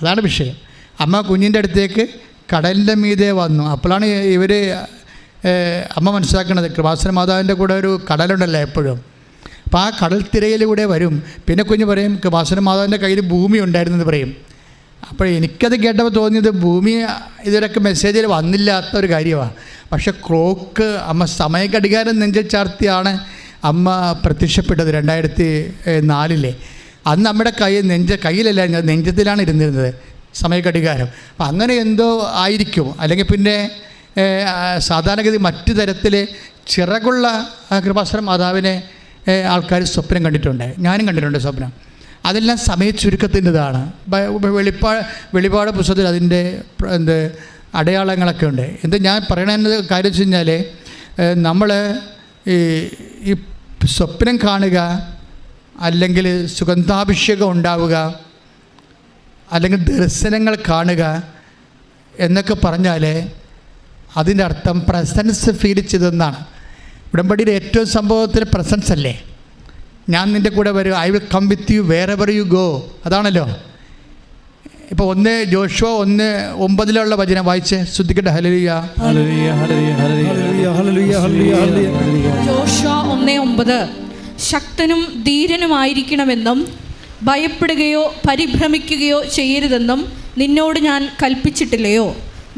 അതാണ് വിഷയം. അമ്മ കുഞ്ഞിൻ്റെ അടുത്തേക്ക് കടലിൻ്റെ മീതെ വന്നു. അപ്പോഴാണ് ഇവർ അമ്മ മനസ്സിലാക്കുന്നത് കൃപാസന മാതാവിൻ്റെ കൂടെ ഒരു കടലുണ്ടല്ലോ എപ്പോഴും. അപ്പോൾ ആ കടൽ തിരയിലൂടെ വരും. പിന്നെ കുഞ്ഞ് പറയും കൃപാസന മാതാവിൻ്റെ കയ്യിൽ ഭൂമി ഉണ്ടായിരുന്നെന്ന് പറയും. അപ്പോൾ എനിക്കത് കേട്ടപ്പോൾ തോന്നിയത് ഭൂമി ഇതിലൊക്കെ മെസ്സേജിൽ വന്നില്ലാത്ത ഒരു കാര്യമാണ്. പക്ഷെ ക്ലോക്ക് അമ്മ സമയഘടികാരം നെഞ്ചിൽ ചാർത്തിയാണ് അമ്മ പ്രത്യക്ഷപ്പെട്ടത് 2004. അന്ന് നമ്മുടെ കയ്യിലല്ല, നെഞ്ചത്തിലാണ് ഇരുന്നിരുന്നത് സമയഘടികാരം. അപ്പം അങ്ങനെ എന്തോ ആയിരിക്കും. അല്ലെങ്കിൽ പിന്നെ സാധാരണഗതി മറ്റു തരത്തിൽ ചിറകുള്ള കൃപാസന മാതാവിനെ ആൾക്കാർ സ്വപ്നം കണ്ടിട്ടുണ്ട്. ഞാനും കണ്ടിട്ടുണ്ട് സ്വപ്നം. അതെല്ലാം സമയച്ചുരുക്കത്തിൻ്റെതാണ്. വെളിപാട് പുസ്തകത്തിൽ അതിൻ്റെ അടയാളങ്ങളൊക്കെ ഉണ്ട്. ഞാൻ പറയണത് കാര്യം വെച്ച് കഴിഞ്ഞാൽ നമ്മൾ ഈ സ്വപ്നം കാണുക, അല്ലെങ്കിൽ സുഗന്ധാഭിഷേകം ഉണ്ടാവുക, അല്ലെങ്കിൽ ദർശനങ്ങൾ കാണുക എന്നൊക്കെ പറഞ്ഞാൽ അതിൻ്റെ അർത്ഥം പ്രസൻസ് ഫീൽ ചെയ്തെന്നാണ്. ഉടമ്പടിയുടെ ഏറ്റവും സംഭവത്തിന് പ്രസൻസ് അല്ലേ. ഞാൻ നിൻ്റെ കൂടെ വരും, I will come with you wherever you go. അതാണല്ലോ. ഇപ്പോൾ 1 ജോഷുവ 1:9 വചനം വായിച്ച് ശ്രദ്ധിക്കട്ടെ. ഹല്ലേലൂയ ജോഷുവ 1:9 ശക്തനും ധീരനുമായിരിക്കണമെന്നും ഭയപ്പെടുകയോ പരിഭ്രമിക്കുകയോ ചെയ്യരുതെന്നും നിന്നോട് ഞാൻ കൽപ്പിച്ചിട്ടില്ലയോ?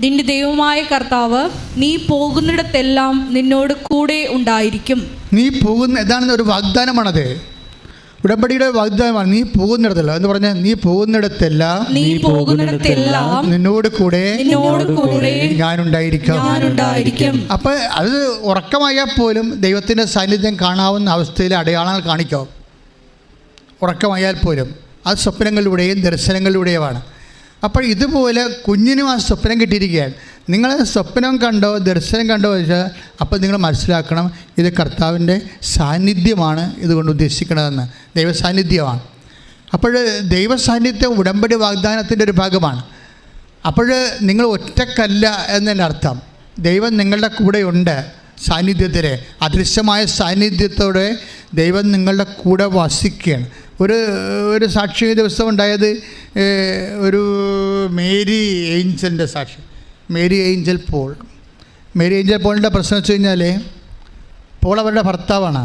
നിന്റെ ദൈവമായ കർത്താവ് നീ പോകുന്നിടത്തെല്ലാം നിന്നോട് കൂടെ ഉണ്ടായിരിക്കും. നീ പോകുന്ന ഇതാണെന്ന് ഒരു വാഗ്ദാനമാണത്. ഉടമ്പടിയുടെ വാഗ്ദാനമാണ്. നീ പോകുന്നിടത്തല്ല എന്ന് പറഞ്ഞാൽ നീ പോകുന്നിടത്തെല്ലാം നിന്നോട് കൂടെ ഞാനുണ്ടായിരിക്കും. അപ്പം അത് ഉറക്കമായാൽ പോലും ദൈവത്തിൻ്റെ സാന്നിധ്യം കാണാവുന്ന അവസ്ഥയിൽ അടയാളങ്ങൾ കാണിക്കാം. ഉറക്കമായാൽ പോലും അത് സ്വപ്നങ്ങളിലൂടെയും ദർശനങ്ങളിലൂടെയുമാണ്. അപ്പോൾ ഇതുപോലെ കുഞ്ഞിനും ആ സ്വപ്നം കിട്ടിയിരിക്കുകയാണ്. നിങ്ങൾ സ്വപ്നം കണ്ടോ ദർശനം കണ്ടോ വെച്ചാൽ അപ്പോൾ നിങ്ങൾ മനസ്സിലാക്കണം ഇത് കർത്താവിൻ്റെ സാന്നിധ്യമാണ് ഇതുകൊണ്ട് ഉദ്ദേശിക്കണതെന്ന്. ദൈവസാന്നിധ്യമാണ്. അപ്പോൾ ദൈവസാന്നിധ്യം ഉടമ്പടി വാഗ്ദാനത്തിൻ്റെ ഒരു ഭാഗമാണ്. അപ്പോൾ നിങ്ങൾ ഒറ്റക്കല്ല എന്നതിൻ്റെ അർത്ഥം. ദൈവം നിങ്ങളുടെ കൂടെയുണ്ട്. സാന്നിധ്യത്തിൽ അദൃശ്യമായ സാന്നിധ്യത്തോടെ ദൈവം നിങ്ങളുടെ കൂടെ വസിക്കുകയാണ്. ഒരു സാക്ഷി ദിവസം ഉണ്ടായത് ഒരു മേരി ഏഞ്ചലിൻ്റെ സാക്ഷി, മേരി ഏഞ്ചൽ പോളിൻ്റെ പ്രശ്നം വെച്ച് കഴിഞ്ഞാൽ പോൾ അവരുടെ ഭർത്താവാണ്.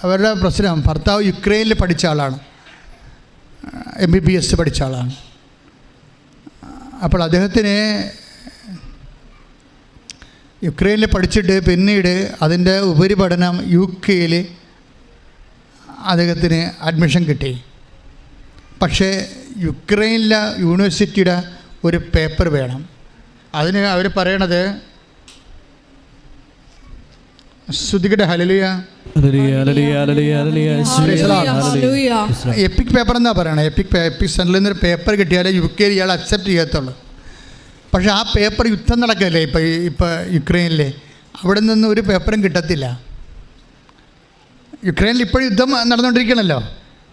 അവരുടെ പ്രശ്നം ഭർത്താവ് യുക്രൈനിൽ പഠിച്ച ആളാണ്, MBBS പഠിച്ച ആളാണ്. അപ്പോൾ അദ്ദേഹത്തിന് യുക്രൈനിൽ പഠിച്ചിട്ട് പിന്നീട് അതിൻ്റെ ഉപരിപഠനം UK അദ്ദേഹത്തിന് അഡ്മിഷൻ കിട്ടി. പക്ഷേ യുക്രൈനിലെ യൂണിവേഴ്സിറ്റിയുടെ ഒരു പേപ്പർ വേണം. അതിന് അവർ പറയണത് ശ്രുതികയുടെ ഹല്ലേലൂയ എപ്പിക് പേപ്പർ എന്നാണ് പറയണത്. എപ്പിക് സെൻറ്ററിൽ നിന്നൊരു പേപ്പർ കിട്ടിയാലേ UK ഇയാൾ അക്സെപ്റ്റ് ചെയ്യത്തുള്ളൂ. പക്ഷേ ആ പേപ്പർ യുദ്ധം നടക്കല്ലേ ഇപ്പോൾ യുക്രൈനിൽ, അവിടെ നിന്ന് ഒരു പേപ്പറും കിട്ടത്തില്ല. യുക്രൈനിൽ ഇപ്പോഴും യുദ്ധം നടന്നുകൊണ്ടിരിക്കണമല്ലോ,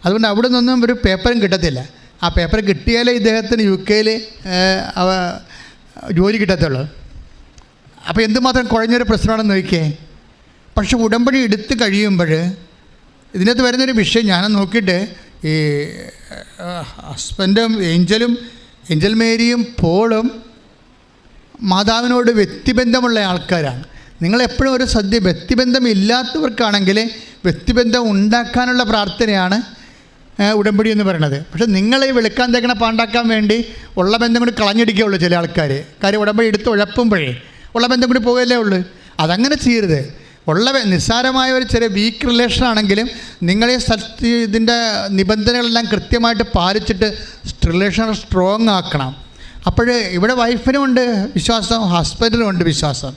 അതുകൊണ്ട് അവിടെ നിന്നൊന്നും ഒരു പേപ്പറും കിട്ടത്തില്ല. ആ പേപ്പർ കിട്ടിയാലേ ഇദ്ദേഹത്തിന് UK ജോലി കിട്ടത്തുള്ളൂ. അപ്പോൾ എന്തുമാത്രം കുഴഞ്ഞൊരു പ്രശ്നമാണെന്ന് നോക്കിയേ. പക്ഷെ ഉടമ്പടി എടുത്ത് കഴിയുമ്പോൾ ഇതിനകത്ത് വരുന്നൊരു വിഷയം ഞാൻ നോക്കിയിട്ട് ഈ ഹസ്ബൻഡും ഏഞ്ചൽ മേരിയും പോളും മാതാവിനോട് വ്യക്തിബന്ധമുള്ള ആൾക്കാരാണ്. നിങ്ങളെപ്പോഴും ഒരു വ്യക്തിബന്ധം ഇല്ലാത്തവർക്കാണെങ്കിൽ വ്യക്തിബന്ധം ഉണ്ടാക്കാനുള്ള പ്രാർത്ഥനയാണ് ഉടമ്പടി എന്ന് പറയണത്. പക്ഷേ നിങ്ങളെ വെളുക്കാൻ തേക്കണ പാണ്ടാക്കാൻ വേണ്ടി ഉള്ള ബന്ധം കൂടി കളഞ്ഞിടിക്കുകയുള്ളൂ ചില ആൾക്കാർ. കാര്യം ഉടമ്പടി എടുത്ത് ഉഴപ്പുമ്പോഴേ ഉള്ള ബന്ധം കൂടി പോകുകയല്ലേ ഉള്ളൂ. അതങ്ങനെ ചെയ്യരുത്. ഉള്ള നിസ്സാരമായ ഒരു ചെറിയ വീക്ക് റിലേഷൻ ആണെങ്കിലും നിങ്ങളെ ഇതിൻ്റെ നിബന്ധനകളെല്ലാം കൃത്യമായിട്ട് പാലിച്ചിട്ട് റിലേഷൻ സ്ട്രോങ് ആക്കണം. അപ്പോൾ ഇവിടെ വൈഫിനുമുണ്ട് വിശ്വാസം, ഹസ്ബൻഡിനുമുണ്ട് വിശ്വാസം.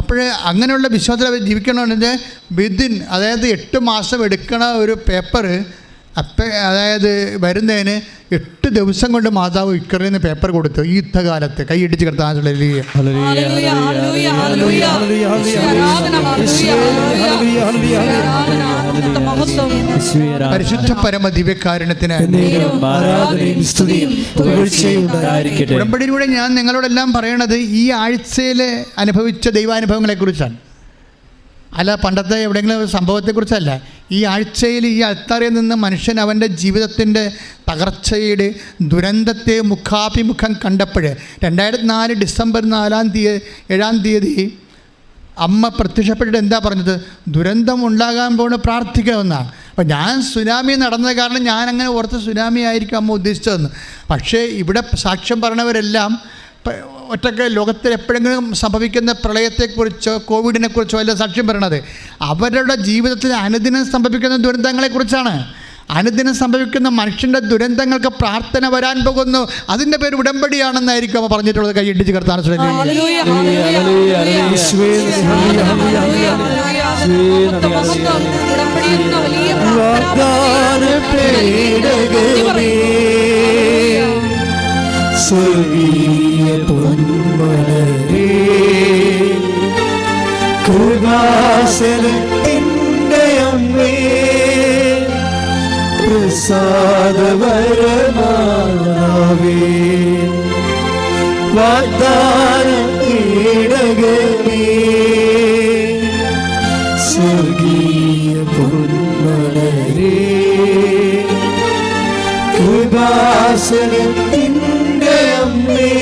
അപ്പോൾ അങ്ങനെയുള്ള വിശ്വാസത്തിൽ അവർ ജീവിക്കണമെന്നുണ്ടെങ്കിൽ വിതിൻ, അതായത് 8 മാസം എടുക്കണ ഒരു പേപ്പർ അതായത് വരുന്നതിന് 8 ദിവസം കൊണ്ട് മാതാവ് ഇക്കറിന്ന് പേപ്പർ കൊടുത്തു. ഈ യുദ്ധകാലത്ത് കൈയിടിച്ച് കിടത്താനുള്ള പരിശുദ്ധ പരമ ദിവ്യകാരുണ്യത്തിന് ഉടമ്പടിയിലൂടെ ഞാൻ നിങ്ങളോടെല്ലാം പറയണത് ഈ ആഴ്ചയിൽ അനുഭവിച്ച ദൈവാനുഭവങ്ങളെ കുറിച്ചാണ്. അല്ല പണ്ടത്തെ എവിടെയെങ്കിലും സംഭവത്തെക്കുറിച്ചല്ല. ഈ ആഴ്ചയിൽ ഈ അൾത്താരയിൽ നിന്ന് മനുഷ്യൻ അവൻ്റെ ജീവിതത്തിൻ്റെ തകർച്ചയുടെ ദുരന്തത്തെ മുഖാഭിമുഖം കണ്ടപ്പോൾ 2004 ഡിസംബർ 7-ാം തീയതി അമ്മ പ്രത്യക്ഷപ്പെട്ടിട്ട് എന്താ പറഞ്ഞത്? ദുരന്തം ഉണ്ടാകാൻ പോകുന്ന പ്രാർത്ഥിക്കാമെന്നാണ്. അപ്പം ഞാൻ സുനാമി നടന്നത് കാരണം ഞാൻ അങ്ങനെ ഓർത്ത് സുനാമി ആയിരിക്കും അമ്മ ഉദ്ദേശിച്ചതെന്ന്. പക്ഷേ ഇവിടെ സാക്ഷ്യം പറഞ്ഞവരെല്ലാം ഒറ്റയ്ക്ക് ലോകത്തിൽ എപ്പോഴെങ്കിലും സംഭവിക്കുന്ന പ്രളയത്തെക്കുറിച്ചോ കോവിഡിനെക്കുറിച്ചോ അല്ല സാക്ഷ്യം പറയണത്. അവരുടെ ജീവിതത്തിൽ അനുദിനം സംഭവിക്കുന്ന ദുരന്തങ്ങളെക്കുറിച്ചാണ്. അനുദിനം സംഭവിക്കുന്ന മനുഷ്യൻ്റെ ദുരന്തങ്ങൾക്ക് പ്രാർത്ഥന വരാൻ പോകുന്നു. അതിൻ്റെ പേര് ഉടമ്പടിയാണെന്നായിരിക്കും അവ പറഞ്ഞിട്ടുള്ളത്. കൈയിടിച്ച് കർത്താൻ സ്വർഗീയ പൊന്മലരേ കൃപാസനത്തിൻ്റെ അമ്മേ പ്രസാദവരമാവേ വാഗ്ദാന കീടകമേ സ്വർഗീയ പൊന്മലരേ കൃപാസനത്തിൻ്റെ അമ്മേ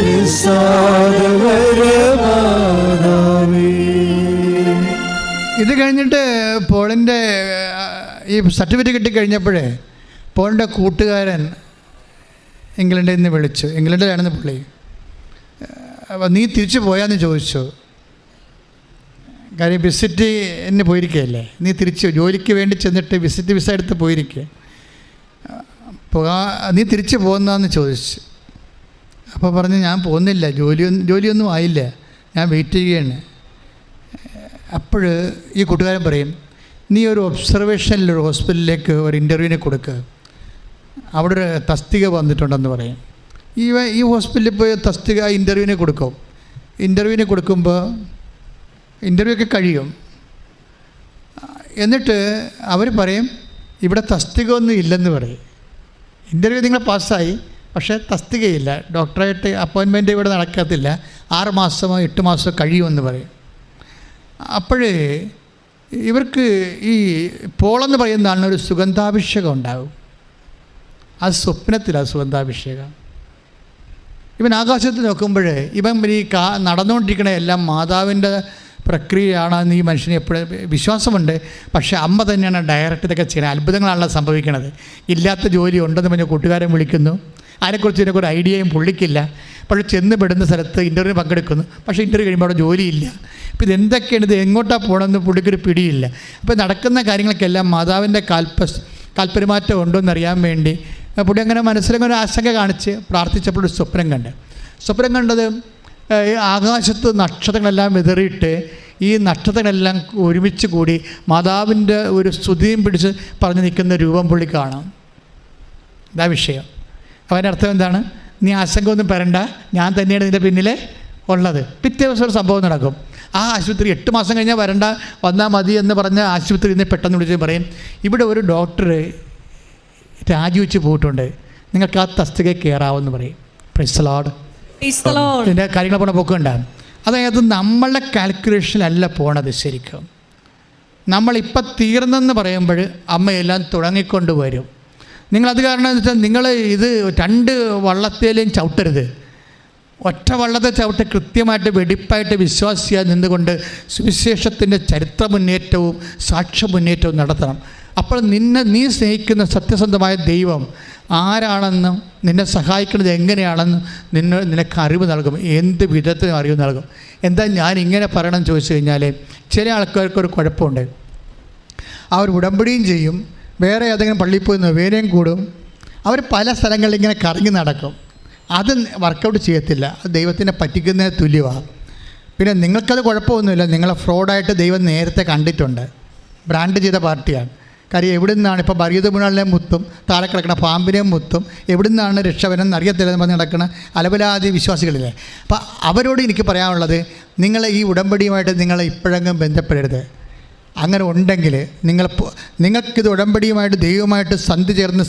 പ്രസാദവരമാവേ. ഇത് കഴിഞ്ഞിട്ട് പോളിൻ്റെ ഈ സർട്ടിഫിക്കറ്റ് കിട്ടിക്കഴിഞ്ഞപ്പോഴേ പോളിൻ്റെ കൂട്ടുകാരൻ ഇംഗ്ലണ്ടിൽ നിന്ന് വിളിച്ചു. ഇംഗ്ലണ്ടിലാണെന്ന് പുള്ളി. അപ്പോൾ നീ തിരിച്ചു പോയാന്ന് ചോദിച്ചു. കാര്യം വിസിറ്റിന് പോയിരിക്കുകയല്ലേ, നീ തിരിച്ച് ജോലിക്ക് വേണ്ടി ചെന്നിട്ട് വിസിറ്റ് വിസ എടുത്ത് പോയിരിക്കുക, നീ തിരിച്ച് പോകുന്നതെന്ന് ചോദിച്ചു. അപ്പോൾ പറഞ്ഞ് ഞാൻ പോകുന്നില്ല, ജോലിയൊന്നും ആയില്ല, ഞാൻ വെയിറ്റ് ചെയ്യുകയാണ്. അപ്പോൾ ഈ കൂട്ടുകാരൻ പറയും, നീ ഒരു ഒബ്സർവേഷനിലൊരു ഹോസ്പിറ്റലിലേക്ക് ഒരു ഇൻ്റർവ്യൂവിനെ കൊടുക്കുക, അവിടെ ഒരു തസ്തിക വന്നിട്ടുണ്ടെന്ന് പറയും. ഈ ഹോസ്പിറ്റലിൽ പോയി തസ്തിക ഇൻ്റർവ്യൂവിനെ കൊടുക്കും. ഇൻ്റർവ്യൂവിനെ കൊടുക്കുമ്പോൾ ഇൻ്റർവ്യൂ ഒക്കെ കഴിയും. എന്നിട്ട് അവർ പറയും ഇവിടെ തസ്തിക ഒന്നും ഇല്ലെന്ന് പറയും. ഇൻ്റർവ്യൂ നിങ്ങൾ പാസ്സായി, പക്ഷേ തസ്തികയില്ല, ഡോക്ടറായിട്ട് അപ്പോയിൻമെൻറ്റ് ഇവിടെ നടക്കത്തില്ല, 6 മാസമോ 8 മാസമോ കഴിയുമെന്ന് പറയും. അപ്പോഴേ ഇവർക്ക് ഈ പോളെന്ന് പറയുന്ന ആളിന് ഒരു സുഗന്ധാഭിഷേകം ഉണ്ടാകും. അത് സ്വപ്നത്തിലാണ് സുഗന്ധാഭിഷേകം. ഇവൻ ആകാശത്ത് നോക്കുമ്പോൾ ഇവൻ ഈ നടന്നുകൊണ്ടിരിക്കണ എല്ലാം മാതാവിൻ്റെ പ്രക്രിയയാണെന്ന് ഈ മനുഷ്യന് എപ്പോഴും വിശ്വാസമുണ്ട്. പക്ഷേ അമ്മ തന്നെയാണ് ഡയറക്റ്റ് ഇതൊക്കെ ചെയ്യുന്നത്. അത്ഭുതങ്ങളാണല്ലോ സംഭവിക്കുന്നത്. ഇല്ലാത്ത ജോലി ഉണ്ടെന്ന് പറഞ്ഞ കൂട്ടുകാരൻ വിളിക്കുന്നു. അതിനെക്കുറിച്ച് ഇതിനൊക്കെ ഒരു ഐഡിയയും പുള്ളിക്കില്ല. പക്ഷേ ചെന്ന് പെടുന്ന സ്ഥലത്ത് ഇൻ്റർവ്യൂ പങ്കെടുക്കുന്നു. പക്ഷേ ഇൻ്റർവ്യൂ കഴിയുമ്പോൾ അവിടെ ജോലിയില്ല. അപ്പോൾ ഇതെന്തൊക്കെയാണ്, ഇത് എങ്ങോട്ടാണ് പോകണമെന്ന് പുള്ളിക്കൊരു പിടിയില്ല. അപ്പോൾ നടക്കുന്ന കാര്യങ്ങൾക്കെല്ലാം മാതാവിൻ്റെ കാൽപെരുമാറ്റം ഉണ്ടോ എന്നറിയാൻ വേണ്ടി പുള്ളി അങ്ങനെ മനസ്സിലങ്ങനെ ആശങ്ക കാണിച്ച് പ്രാർത്ഥിച്ചപ്പോൾ ഒരു സ്വപ്നം കണ്ടത് ആകാശത്ത് നക്ഷത്രങ്ങളെല്ലാം വിതറിയിട്ട് ഈ നക്ഷത്രങ്ങളെല്ലാം ഒരുമിച്ച് കൂടി മാതാവിൻ്റെ ഒരു സ്തുതിയും പിടിച്ച് പറഞ്ഞു നിൽക്കുന്ന രൂപം പുള്ളി കാണാം. ഇതാ വിഷയം. അവൻ്റെ അർത്ഥം എന്താണ്? നീ ആശങ്ക ഒന്നും പറയണ്ട, ഞാൻ തന്നെയാണ് ഇതിൻ്റെ പിന്നിൽ ഉള്ളത്. പിറ്റേ ദിവസം ഒരു സംഭവം നടക്കും. ആ ആശുപത്രി 8 മാസം കഴിഞ്ഞാൽ വരണ്ട, വന്നാൽ മതി എന്ന് പറഞ്ഞ ആശുപത്രിയിൽ നിന്ന് പെട്ടെന്ന് വിളിച്ച് പറയും, ഇവിടെ ഒരു ഡോക്ടർ രാജിവെച്ച് പോയിട്ടുണ്ട്, നിങ്ങൾക്ക് ആ തസ്തികയിൽ കയറാമെന്ന് പറയും. Praise the Lord. ഇതിൻ്റെ കാര്യങ്ങൾ പോണ പോക്കുണ്ടാകും. അതായത് നമ്മളുടെ കാൽക്കുലേഷനല്ല പോണത്. ശരിക്കും നമ്മളിപ്പം തീർന്നെന്ന് പറയുമ്പോൾ അമ്മയെല്ലാം തുടങ്ങിക്കൊണ്ട് വരും. നിങ്ങളത് കാരണം എന്ന് വെച്ചാൽ നിങ്ങൾ ഇത് 2 വള്ളത്തേലും ചവിട്ടരുത്. ഒറ്റ വള്ളത്തെ ചവിട്ട് കൃത്യമായിട്ട് വെടിപ്പായിട്ട് വിശ്വാസിയായി നിന്നുകൊണ്ട് സുവിശേഷത്തിൻ്റെ ചരിത്ര മുന്നേറ്റവും സാക്ഷ്യ മുന്നേറ്റവും നടത്തണം. അപ്പോൾ നീ സ്നേഹിക്കുന്ന സത്യസന്ധമായ ദൈവം ആരാണെന്നും നിന്നെ സഹായിക്കുന്നത് എങ്ങനെയാണെന്നും നിനക്ക് അറിവ് നൽകും. എന്ത് വിധത്തിലും അറിവ് നൽകും. എന്താ ഞാൻ ഇങ്ങനെ പറയണമെന്ന് ചോദിച്ചു കഴിഞ്ഞാൽ, ചില ആൾക്കാർക്കൊരു കുഴപ്പമുണ്ട്. അവർ ഉടമ്പടിയും ചെയ്യും, വേറെ ഏതെങ്കിലും പള്ളിയിൽ പോയി നൊവേനയും കൂടും, അവർ പല സ്ഥലങ്ങളിൽ ഇങ്ങനെ കറങ്ങി നടക്കും. അത് വർക്കൗട്ട് ചെയ്യത്തില്ല. അത് ദൈവത്തിനെ പറ്റിക്കുന്നതിന് തുല്യമാണ്. പിന്നെ നിങ്ങൾക്കത് കുഴപ്പമൊന്നുമില്ല. നിങ്ങളെ ഫ്രോഡായിട്ട് ദൈവം നേരത്തെ കണ്ടിട്ടുണ്ട്. ബ്രാൻഡ് ചെയ്ത പാർട്ടിയാണ്. കാര്യം എവിടെ നിന്നാണ് ഇപ്പോൾ ബരീത് മുനാളിനെ മുത്തും താഴെ കിടക്കുന്ന പാമ്പിനെയും മുത്തും എവിടെ നിന്നാണ് രക്ഷവനെന്ന് അറിയത്തില്ലെന്ന് പറഞ്ഞ് നടക്കുന്ന അലബലാതി വിശ്വാസികളില്ലേ. അപ്പോൾ അവരോട് എനിക്ക് പറയാനുള്ളത്, നിങ്ങൾ ഈ ഉടമ്പടിയുമായിട്ട് നിങ്ങൾ ഇപ്പോഴെങ്കിലും ബന്ധപ്പെടരുത്. അങ്ങനെ ഉണ്ടെങ്കിൽ നിങ്ങൾക്കിത് ഉടമ്പടിയുമായിട്ട് ദൈവമായിട്ട് സന്ധി ചേർന്ന്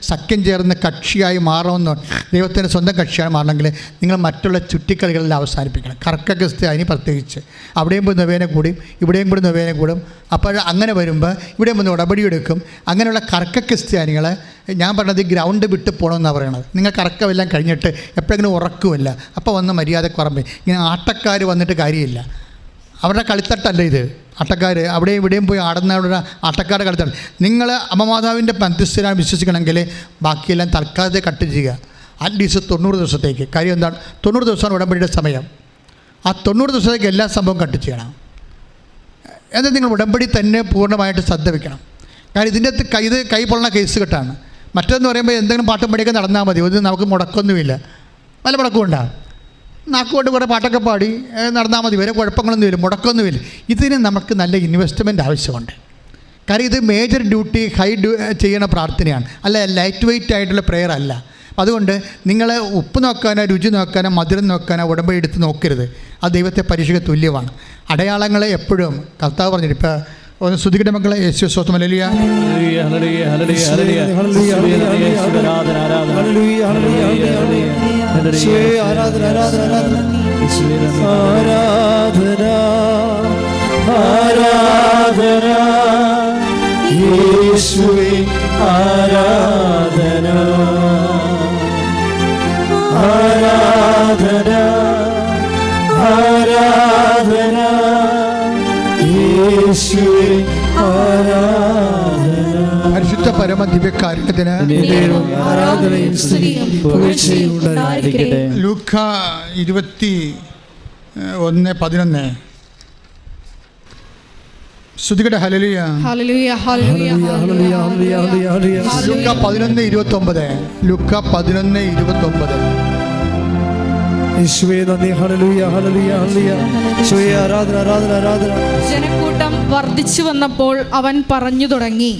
സഖ്യം ചേർന്ന് കക്ഷിയായി മാറണമെന്നോ ദൈവത്തിൻ്റെ സ്വന്തം കക്ഷിയായി മാറണമെങ്കിൽ നിങ്ങൾ മറ്റുള്ള ചുറ്റിക്കളികളെല്ലാം അവസാനിപ്പിക്കണം. കർക്കക്രിസ്ത്യാനി പ്രത്യേകിച്ച് അവിടെയും പോയി നൊവേന കൂടും, ഇവിടെയും കൂടി നൊവേന കൂടും. അപ്പോൾ അങ്ങനെ വരുമ്പോൾ ഇവിടെ വന്ന് ഉടമ്പടി എടുക്കും. അങ്ങനെയുള്ള കർക്കക്രിസ്ത്യാനികളെ ഞാൻ പറഞ്ഞത് ഗ്രൗണ്ട് വിട്ട് പോകണമെന്നാണ് പറയണത്. നിങ്ങൾ കറക്കമെല്ലാം കഴിഞ്ഞിട്ട് എപ്പോഴെങ്കിലും ഉറക്കുമല്ല, അപ്പോൾ വന്ന് മര്യാദ കുറമ്പ്. ഇങ്ങനെ ആട്ടക്കാർ വന്നിട്ട് കാര്യമില്ല. അവരുടെ കളിത്തട്ടല്ല ഇത്. ആട്ടക്കാർ അവിടെയും ഇവിടെയും പോയി ആടുന്നവരുടെ ആട്ടക്കാരുടെ കളിത്തട്ട്. നിങ്ങൾ അമ്മമാതാവിൻ്റെ മധ്യസ്ഥരാണ് വിശ്വസിക്കണമെങ്കിൽ ബാക്കിയെല്ലാം തൽക്കാലത്തെ കട്ട് ചെയ്യുക. അറ്റ്ലീസ്റ്റ് 90 ദിവസത്തേക്ക്. കാര്യം എന്താണ്? 90 ദിവസമാണ് ഉടമ്പടിയുടെ സമയം. ആ 90 ദിവസത്തേക്ക് എല്ലാ സംഭവം കട്ട് ചെയ്യണം. എന്നാൽ നിങ്ങൾ ഉടമ്പടി തന്നെ പൂർണ്ണമായിട്ട് ശ്രദ്ധ വയ്ക്കണം. കാരണം ഇതിൻ്റെ അകത്ത് ഇത് കൈ പൊള്ളണ കേസ് കെട്ടാണ്. മറ്റൊന്ന് പറയുമ്പോൾ എന്തെങ്കിലും പാട്ടും പടിയൊക്കെ നടന്നാൽ മതി. ഇത് നമുക്ക് മുടക്കൊന്നുമില്ല. വല്ല മുടക്കമുണ്ടാകും. നാക്കുകൊണ്ട് കുറേ പാട്ടൊക്കെ പാടി നടന്നാൽ മതി. വേറെ കുഴപ്പങ്ങളൊന്നുമില്ല, മുടക്കമൊന്നുമില്ല. ഇതിന് നമുക്ക് നല്ല ഇൻവെസ്റ്റ്മെൻറ്റ് ആവശ്യമുണ്ട്. കാര്യം ഇത് മേജർ ഡ്യൂട്ടി ചെയ്യണ പ്രാർത്ഥനയാണ്, അല്ല ലൈറ്റ് വെയ്റ്റ് ആയിട്ടുള്ള പ്രെയർ അല്ല. അതുകൊണ്ട് നിങ്ങൾ ഉപ്പ് നോക്കാനോ രുചി നോക്കാനോ മധുരം നോക്കാനോ ഉടമ്പടി എടുത്ത് നോക്കരുത്. അത് ദൈവത്തെ പരീക്ഷയ്ക്ക് തുല്യമാണ്. അടയാളങ്ങളെ എപ്പോഴും കർത്താവ് പറഞ്ഞിട്ട് ഇപ്പോൾ ഒന്ന് ശ്രുതിക്കട്ടെ മക്കളെ. യേശു സ്വന്തം ഹല്ലേലൂയ. യേശുവേ ആരാധന, ആരാധന, ആരാധന, യേശുവേ ആരാധന. പരിശുദ്ധ പരമ ദിവ്യകാരുണ്യത്തിന് ആരാധനയും സ്തുതിയും പുകഴ്ചയും ഉണ്ടായിരിക്കട്ടെ. ലൂക്ക 21:11 ശ്രുതികട്ടെ. ഹല്ലേലൂയ. ഹല്ലേലൂയ, ഹല്ലേലൂയ, ഹല്ലേലൂയ. ലൂക്ക 11:29. ലൂക്ക 11:29. യേശുവേ നന്ദി. ഹല്ലേലൂയ, ഹല്ലേലൂയ, ഹല്ലേലൂയ. യേശുവേ ആരാധന, ആരാധന, ആരാധന. ജനക്കൂട്ടം വർദ്ധിച്ചു വന്നപ്പോൾ അവൻ പറഞ്ഞു തുടങ്ങി.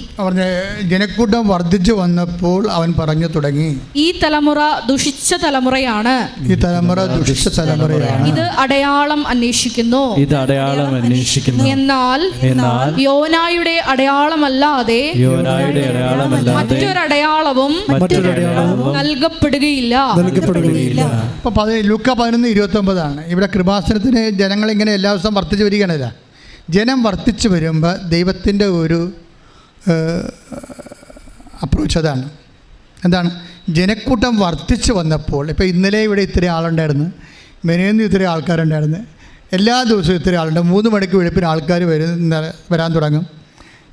ജനക്കൂട്ടം വർദ്ധിച്ചു വന്നപ്പോൾ അവൻ പറഞ്ഞു തുടങ്ങി, ഈ തലമുറ ദുഷിച്ച തലമുറയാണ്. ഈ തലമുറ ദുഷിച്ച തലമുറയാണ്. ഇത് അടയാളം അന്വേഷിക്കുന്നു. ഇത് അടയാളം അന്വേഷിക്കുന്നു. എന്നാൽ യോനായുടെ അടയാളമല്ലാതെ മറ്റൊരടയാളവും നൽകപ്പെടുകയില്ല. അപ്പോൾ ലൂക്ക 11:29 ഇവിടെ കൃപാസനത്തിന് ജനങ്ങളിങ്ങനെ എല്ലാ ദിവസവും വർദ്ധിച്ചു വരികയാണല്ല. ജനം വർദ്ധിച്ചു വരുമ്പോൾ ദൈവത്തിൻ്റെ ഒരു അപ്രോച്ച് അതാണ്. എന്താണ്? ജനക്കൂട്ടം വർദ്ധിച്ചു വന്നപ്പോൾ, ഇപ്പോൾ ഇന്നലെ ഇവിടെ ഇത്രയും ആളുണ്ടായിരുന്നു, മെനേന്ന് ഇത്രയും ആൾക്കാരുണ്ടായിരുന്നു, എല്ലാ ദിവസവും ഇത്രയും ആളുണ്ട്. 3 മണിക്ക് വെളുപ്പിന് ആൾക്കാർ വരാൻ തുടങ്ങും,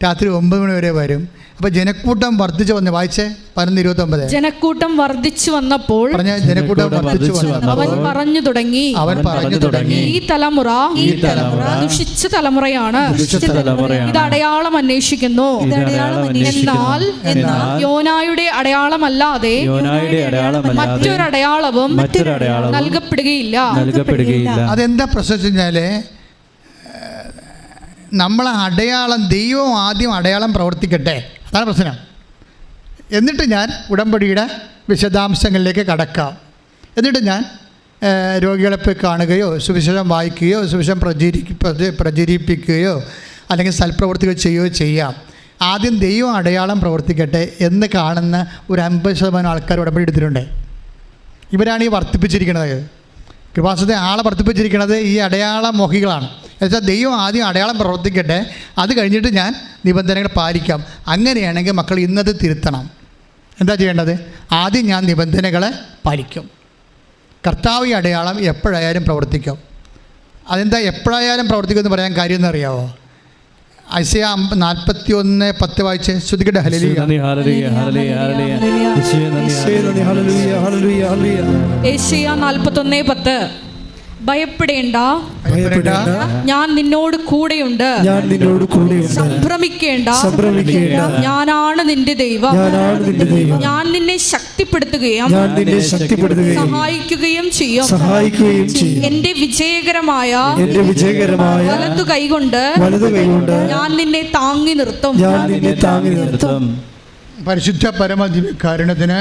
രാത്രി 9 മണി വരെ വരും. അപ്പോൾ ജനക്കൂട്ടം വർദ്ധിച്ചു വന്ന് വായിച്ചേ 11:29. ജനക്കൂട്ടം വർദ്ധിച്ചു വന്നപ്പോൾ ജനക്കൂട്ടം വർദ്ധിച്ചു വന്നപ്പോൾ അവൻ പറഞ്ഞു തുടങ്ങി, ഈ തലമുറ ദുഷിച്ച തലമുറയാണ്. ഇത് അടയാളം അന്വേഷിക്കുന്നു. എന്നാൽ യോനായുടെ അടയാളമല്ലാതെ മറ്റൊരടയാളവും നൽകപ്പെടുകയില്ല. അതെന്താ പ്രശ്നം വെച്ചാൽ, നമ്മളെ അടയാളം ദൈവം ആദ്യം അടയാളം പ്രവർത്തിക്കട്ടെ, അതാണ് പ്രശ്നം. എന്നിട്ട് ഞാൻ ഉടമ്പടിയുടെ വിശദാംശങ്ങളിലേക്ക് കടക്കാം. എന്നിട്ട് ഞാൻ രോഗികളെ പോയി കാണുകയോ സുവിശേഷം വായിക്കുകയോ സുവിശേഷം പ്രചരിപ്പിക്കുകയോ അല്ലെങ്കിൽ സൽപ്രവർത്തികൾ ചെയ്യുകയോ ചെയ്യാം. ആദ്യം ദൈവം അടയാളം പ്രവർത്തിക്കട്ടെ എന്ന് കാണുന്ന ഒരു 50% ആൾക്കാർ ഉടമ്പടി എടുത്തിട്ടുണ്ട്. ഇവരാണ് ഈ വർദ്ധിപ്പിച്ചിരിക്കുന്നത്. കൃപാസനത്തെ ആളെ വർദ്ധിപ്പിച്ചിരിക്കുന്നത് ഈ അടയാള മോഹികളാണ്. എന്നുവെച്ചാൽ ദൈവം ആദ്യം അടയാളം പ്രവർത്തിക്കട്ടെ, അത് കഴിഞ്ഞിട്ട് ഞാൻ നിബന്ധനകൾ പാലിക്കാം. അങ്ങനെയാണെങ്കിൽ മക്കൾ ഇന്നത് തിരുത്തണം. എന്താ ചെയ്യേണ്ടത്? ആദ്യം ഞാൻ നിബന്ധനകളെ പാലിക്കും. കർത്താവ് ഈ അടയാളം എപ്പോഴായാലും പ്രവർത്തിക്കും. അതെന്താ എപ്പോഴായാലും പ്രവർത്തിക്കുമെന്ന് പറയാൻ കാര്യം എന്നറിയാവോ? ഐസയ 41:10 വായിച്ച് ശ്രുതിക്കട്ടെ. ഹല്ലേലൂയ. യേശയ്യാ 41:10. ഭയപ്പെടേണ്ട, ഞാൻ നിന്നോട് കൂടെയുണ്ട്. സംഭ്രമിക്കേണ്ട, ഞാനാണ് നിന്റെ ദൈവം. ഞാൻ നിന്നെ ശക്തിപ്പെടുത്തുകയും സഹായിക്കുകയും ചെയ്യും. എന്റെ വിജയകരമായ വലതു കൈകൊണ്ട് ഞാൻ നിന്നെ താങ്ങി നിർത്തും. പരിശുദ്ധ പരമദിവ്യകാരുണ്യത്തിന്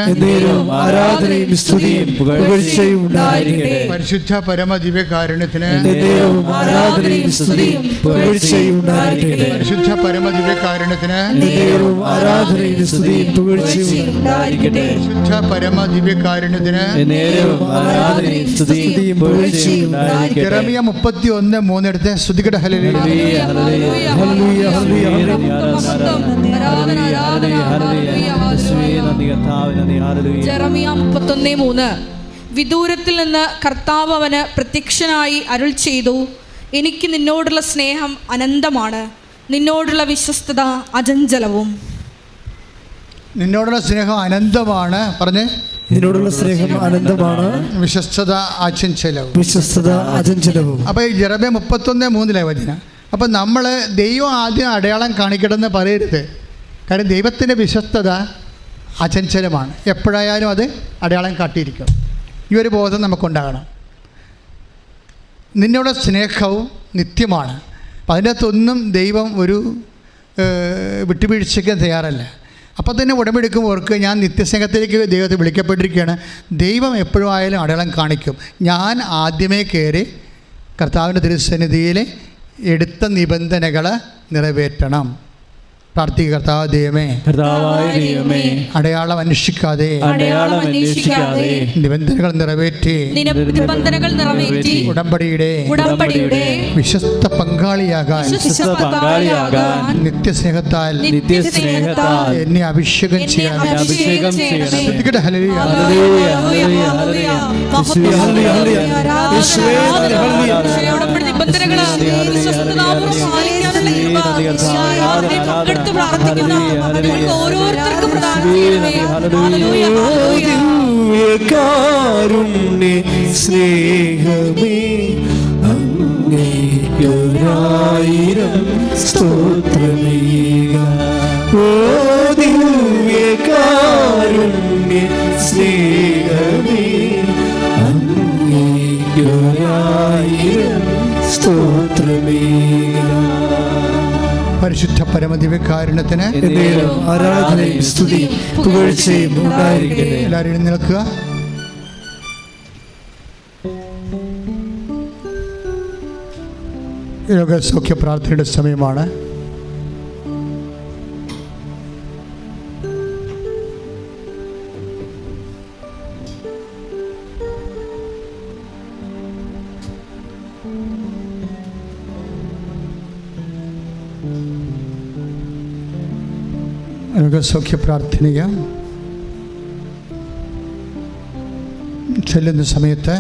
ആരാധനയും സ്തുതിയും പുകഴ്ചയും ഉണ്ടായിരിക്കട്ടെ. പരിശുദ്ധ പരമദിവ്യകാരുണ്യത്തിന് ആരാധനയും സ്തുതിയും പുകഴ്ചയും ഉണ്ടായിരിക്കട്ടെ. പരിശുദ്ധ പരമദിവ്യകാരുണ്യത്തിന് ആരാധനയും സ്തുതിയും പുകഴ്ചയും ഉണ്ടായിരിക്കട്ടെ. പരിശുദ്ധ പരമദിവ്യകാരുണ്യത്തിന് ആരാധനയും സ്തുതിയും പുകഴ്ചയും ഉണ്ടായിരിക്കട്ടെ. യെരമ്യ 31:3 എടുത്ത് ശ്രുതിക്കട്ടെ. ഹല്ലേലൂയ. ജെറമിയ 31:3. വിദൂരത്തിൽ നിന്ന് കർത്താവ് അവന് പ്രത്യക്ഷനായി അരുൾ ചെയ്തു, എനിക്ക് നിന്നോടുള്ള സ്നേഹം അനന്തമാണ്, നിന്നോടുള്ള വിശ്വസ്തത അചഞ്ചലവും. നിന്നോടുള്ള സ്നേഹം അനന്തമാണ്. പറഞ്ഞ്, നിന്നോടുള്ള സ്നേഹം അനന്തമാണ്, വിശ്വസ്തത അചഞ്ചലവും. അപ്പോൾ ഈ യെരമ്യ 31:3 വചനം. അപ്പം നമ്മൾ ദൈവം ആദ്യം അടയാളം കാണിക്കണമെന്ന് പറയരുത്. കാരണം ദൈവത്തിൻ്റെ വിശ്വസ്തത അചഞ്ചലമാണ്. എപ്പോഴായാലും അത് അടയാളം കാട്ടിയിരിക്കും. ഈ ഒരു ബോധം നമുക്കുണ്ടാകണം. നിന്നോട് സ്നേഹവും നിത്യമാണ്. അപ്പം അതിൻ്റെ അകത്തൊന്നും ദൈവം ഒരു വിട്ടുവീഴ്ചയ്ക്ക് തയ്യാറല്ല. അപ്പോൾ തന്നെ ഉടമ്പെടുക്കുമ്പോൾ ഓർക്ക് ഞാൻ നിത്യസ്നേഹത്തിലേക്ക് ദൈവത്തെ വിളിക്കപ്പെട്ടിരിക്കുകയാണ്. ദൈവം എപ്പോഴും ആയാലും അടയാളം കാണിക്കും. ഞാൻ ആദ്യമേ കയറി കർത്താവിൻ്റെ തിരുസന്നിധിയിൽ എടുത്ത നിബന്ധനകൾ നിറവേറ്റണം. പ്രാർത്ഥിക്കുക. കർത്താവ് ദൈവമേ, അടയാളം അന്വേഷിക്കാതെ നിബന്ധനകൾ നിറവേറ്റി ഉടമ്പടിയുടെ വിശ്വസ്ത പങ്കാളിയാകാൻ നിത്യസ്നേഹത്താൽ എന്നെ അഭിഷേകം ചെയ്യാൻ. കാരുണ്യ സ്നേഹമേ, അങ്ങേയൊരായിരം സ്തോത്രമേക. ഓ ദിവ്യ കാരുണ്യ സ്നേഹമേ, അങ്ങേയൊരായിരം സ്തോത്രമേക. പരിശുദ്ധ പരമദിവ്യകാരുണ്യത്തിന് ആരാധനയും സ്തുതിയും പുകഴ്ചയും ഉണ്ടായിരിക്കട്ടെ. എല്ലാവരും എഴുന്നേൽക്കുക. രോഗസൗഖ്യ പ്രാർത്ഥനയുടെ സമയമാണ്. രോഗസൗഖ്യ പ്രാർത്ഥനയ ചെല്ലുന്ന സമയത്ത്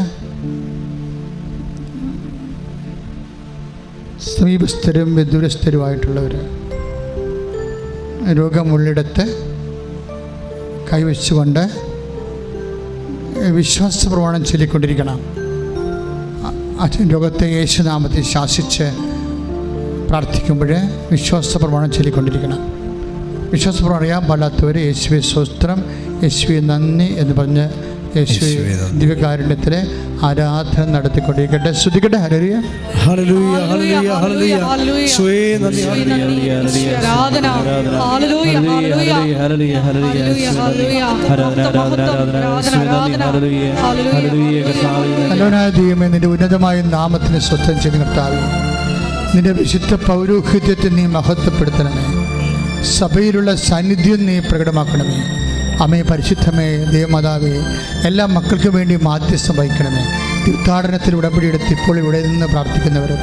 സമീപസ്ഥരും വിദൂരസ്ഥരുമായിട്ടുള്ളവർ രോഗമുള്ളിടത്ത് കൈവച്ചുകൊണ്ട് വിശ്വാസ പ്രമാണം ചൊല്ലിക്കൊണ്ടിരിക്കണം. രോഗത്തെ യേശുനാമത്തിൽ ശാസിച്ച് പ്രാർത്ഥിക്കുമ്പോൾ വിശ്വാസ പ്രമാണം ചൊല്ലിക്കൊണ്ടിരിക്കണം. വിശ്വാസപ്രമാണം അറിയാൻ പാടാത്തവർ യേശുവെ സ്വസ്ത്രം, യേശുവെ നന്ദി എന്ന് പറഞ്ഞ് യേശുവെ ദിവ്യകാരുണ്യത്തിലെ ആരാധന നടത്തിക്കൊണ്ടിരിക്കട്ടെ. ശ്രുതിക്കട്ടെ. ഹല്ലേലൂയ, ഹല്ലേലൂയ, ഹല്ലേലൂയ, ഹല്ലേലൂയ. യേശുവേ നന്ദി, ഹല്ലേലൂയ, ആരാധന, ഹല്ലേലൂയ, ഹല്ലേലൂയ, ഹല്ലേലൂയ, ഹല്ലേലൂയ, ഹല്ലേലൂയ. ഹല്ലേലൂയ. ദൈവമേ, നിന്റെ ഉന്നതമായ നാമത്തിന് സ്വസ്ഥം ചെയ്ത് കർത്താവേ, നിന്റെ വിശുദ്ധ പൗരോഹിത്യത്തെ നീ മഹത്വപ്പെടുത്തണമേ. സഭയിലുള്ള സാന്നിധ്യം നീ പ്രകടമാക്കണമേ. അമ്മേ, പരിശുദ്ധമേ, ദൈവമാതാവേ, എല്ലാ മക്കൾക്കും വേണ്ടി മാധ്യസ്ഥം വഹിക്കണമേ. തീർത്ഥാടനത്തിൽ ഉടമ്പടി എടുത്ത് ഇപ്പോൾ ഇവിടെ നിന്ന് പ്രാർത്ഥിക്കുന്നവരും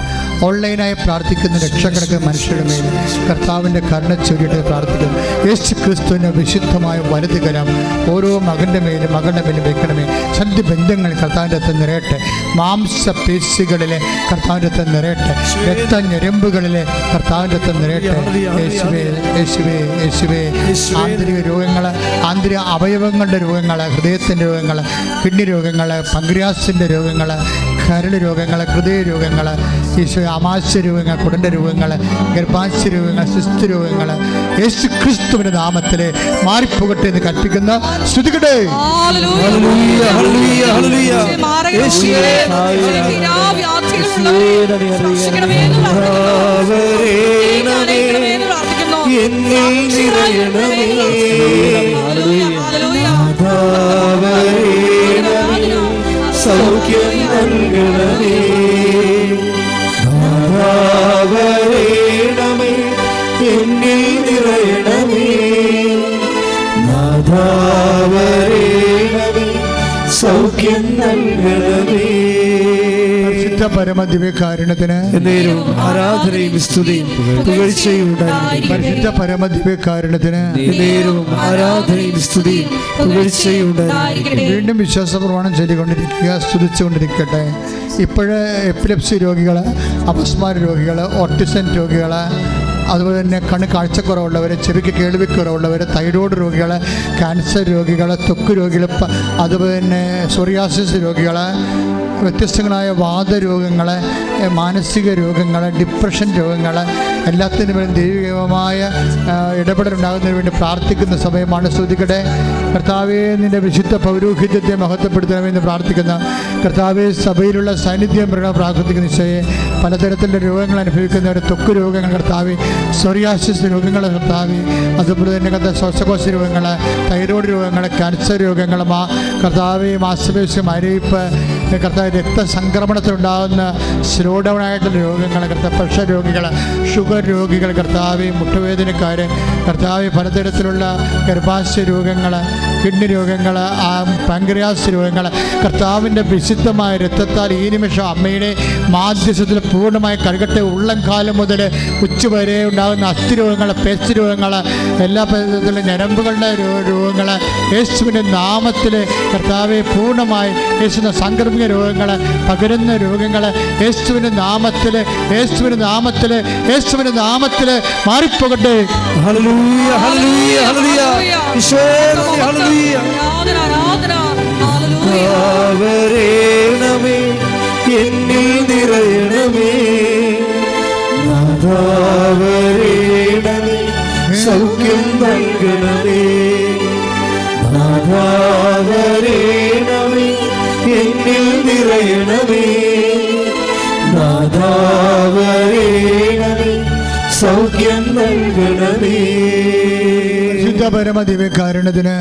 ഓൺലൈനായി പ്രാർത്ഥിക്കുന്ന ലക്ഷക്കണക്കിന് മനുഷ്യരുടെ മേൽ കർത്താവിൻ്റെ കരുണ ചൊരിയിട്ട് പ്രാർത്ഥിക്കുന്നു. യേശു ക്രിസ്തുവിൻ്റെ വിശുദ്ധമായ വലതുകരം ഓരോ മകൻ്റെ മേലും മകളുടെ മേലും വെക്കണമേ. സന്ധി ബന്ധങ്ങൾ കർത്താവിൻ്റെ അകത്ത് നിറയട്ടെ. മാംസപേശികളിലെ കർത്താവിൻ്റെ അകത്ത് നിറയട്ടെ. രക്തഞരമ്പുകളിലെ കർത്താവിൻ്റെ അകത്ത് നിറയട്ടെ. യേശുവേ യേശുവേ യേശുവേ. ആന്തരിക രോഗങ്ങൾ, ആന്തരിക അവയവങ്ങളുടെ രോഗങ്ങൾ, ഹൃദയത്തിൻ്റെ രോഗങ്ങൾ, കിഡ്നി രോഗങ്ങൾ, പങ്ക്രിയാസിൻ്റെ രോഗങ്ങൾ, കരൾ രോഗങ്ങൾ, ഹൃദയ രോഗങ്ങൾ, ഈശോ ആമാശയ രോഗങ്ങൾ, കുടൻ്റെ രോഗങ്ങൾ, ഗർഭാശയ രോഗങ്ങൾ, സിസ്ത് രോഗങ്ങൾ യേശു ക്രിസ്തുവിൻ്റെ നാമത്തിൽ മാറിപ്പോകട്ടെ എന്ന് കൽപ്പിക്കുന്ന ശ്രുതികട്ടെ. സൗഖ്യം നൽകണമേ, നാഥാവരേണമേ, എന്നിൽ നിറയണമേ, നാഥാവരേണമേ, സൗഖ്യം നൽകണമേ. പരിശുദ്ധ പരമദിവ്യകാരുണ്യത്തിന് എന്നേരവും ആരാധനയും സ്തുതിയും പുകഴ്ചയും ഉണ്ടായിരിക്കട്ടെ. പരിശുദ്ധ പരമദിവ്യകാരുണ്യത്തിന് എന്നേരവും ആരാധനയും സ്തുതിയും പുകഴ്ചയും ഉണ്ടായിരിക്കട്ടെ. വീണ്ടും വിശ്വാസ പ്രമാണം ചൊല്ലിക്കൊണ്ടിരിക്കുക, സ്തുതിച്ചുകൊണ്ടിരിക്കട്ടെ. ഇപ്പോഴ് എപ്പിലെപ്സി രോഗികൾ, അപസ്മാര രോഗികൾ, ഓട്ടിസം രോഗികൾ, അതുപോലെ തന്നെ കണ്ണ് കാഴ്ചക്കുറവുള്ളവർ, ചെവിക്ക് കേൾവിക്കുറവുള്ളവർ, തൈറോയ്ഡ് രോഗികൾ, ക്യാൻസർ രോഗികൾ, ത്വക്ക് രോഗികൾ, അതുപോലെ തന്നെ സോറിയാസിസ് രോഗികൾ, വ്യത്യസ്തങ്ങളായ വാതരോഗങ്ങൾ, മാനസിക രോഗങ്ങൾ, ഡിപ്രഷൻ രോഗങ്ങൾ, എല്ലാത്തിനും വേണ്ടി ദൈവികമായ ഇടപെടലുണ്ടാകുന്നതിന് വേണ്ടി പ്രാർത്ഥിക്കുന്ന സമയമാണ്. സ്തുതിക്കട്ടെ. കർത്താവേ, നിൻ്റെ വിശുദ്ധ പൗരോഹിത്യത്തെ മഹത്വപ്പെടുത്തണമെന്ന് പ്രാർത്ഥിക്കുന്ന കർത്താവേ, സഭയിലുള്ള സാന്നിധ്യം പ്രാർത്ഥിക്കുന്ന ഈശോയെ, പലതരത്തിലുള്ള രോഗങ്ങൾ അനുഭവിക്കുന്നവർ, ത്വക്ക് രോഗങ്ങൾ കർത്താവേ, സോറിയാസിസ് രോഗങ്ങൾ കർത്താവേ, അതുപോലെ തന്നെ ശ്വാസകോശ രോഗങ്ങൾ, തൈറോയ്ഡ് രോഗങ്ങൾ, ക്യാൻസർ രോഗങ്ങൾ, കർത്താവേ, മാംസപേശി മരവിപ്പ് കർത്താവ്, രക്തസംക്രമണത്തിലുണ്ടാകുന്ന സ്ലോ ഡൗൺ ആയിട്ടുള്ള രോഗങ്ങൾ കർത്താവ്, പ്രഷർ രോഗികൾ, ഷുഗർ രോഗികൾ കർത്താവ്, മുട്ടുവേദനക്കാർ കർത്താവ്, പലതരത്തിലുള്ള ഗർഭാശയ രോഗങ്ങൾ, കിഡ്നി രോഗങ്ങൾ, പാൻക്രിയാസ് രോഗങ്ങൾ കർത്താവിൻ്റെ വിശുദ്ധമായ രക്തത്താൽ ഈ നിമിഷം അമ്മയുടെ മാധ്യസ്ഥത്തിൽ പൂർണ്ണമായി കഴുകട്ടെ. ഉള്ളംകാലം മുതൽ ഉച്ചവരെ ഉണ്ടാകുന്ന അസ്ഥി രോഗങ്ങൾ, പേശി രോഗങ്ങൾ, എല്ലാ തരത്തിലുള്ള ഞരമ്പുകളുടെ രോഗങ്ങൾ യേശുവിൻ്റെ നാമത്തിൽ കർത്താവെ പൂർണ്ണമായി യേശുവിൻ്റെ സാംക്രമിക രോഗങ്ങൾ, പകരുന്ന രോഗങ്ങൾ യേശുവിൻ്റെ നാമത്തിൽ, യേശുവിൻ്റെ നാമത്തിൽ, യേശുവിൻ്റെ നാമത്തിൽ മാറിപ്പോകട്ടെ. ഹല്ലേലൂയ, ഹല്ലേലൂയ, ഹല്ലേലൂയ. ഈശോയെ ഹല്ലേലൂയ. നാഥാവരേണമേ, എന്നിൽ നിറയണമേ, നാഥാവരേണമേ, സൗഖ്യം നൽകണമേ, നാഥാവരേണമേ, എന്നിൽ നിറയണമേ, നാഥാവരേണമേ, സൗഖ്യം നൽകണമേ. പരിശുദ്ധ പരമദിവ്യകാരുണ്യത്തിന്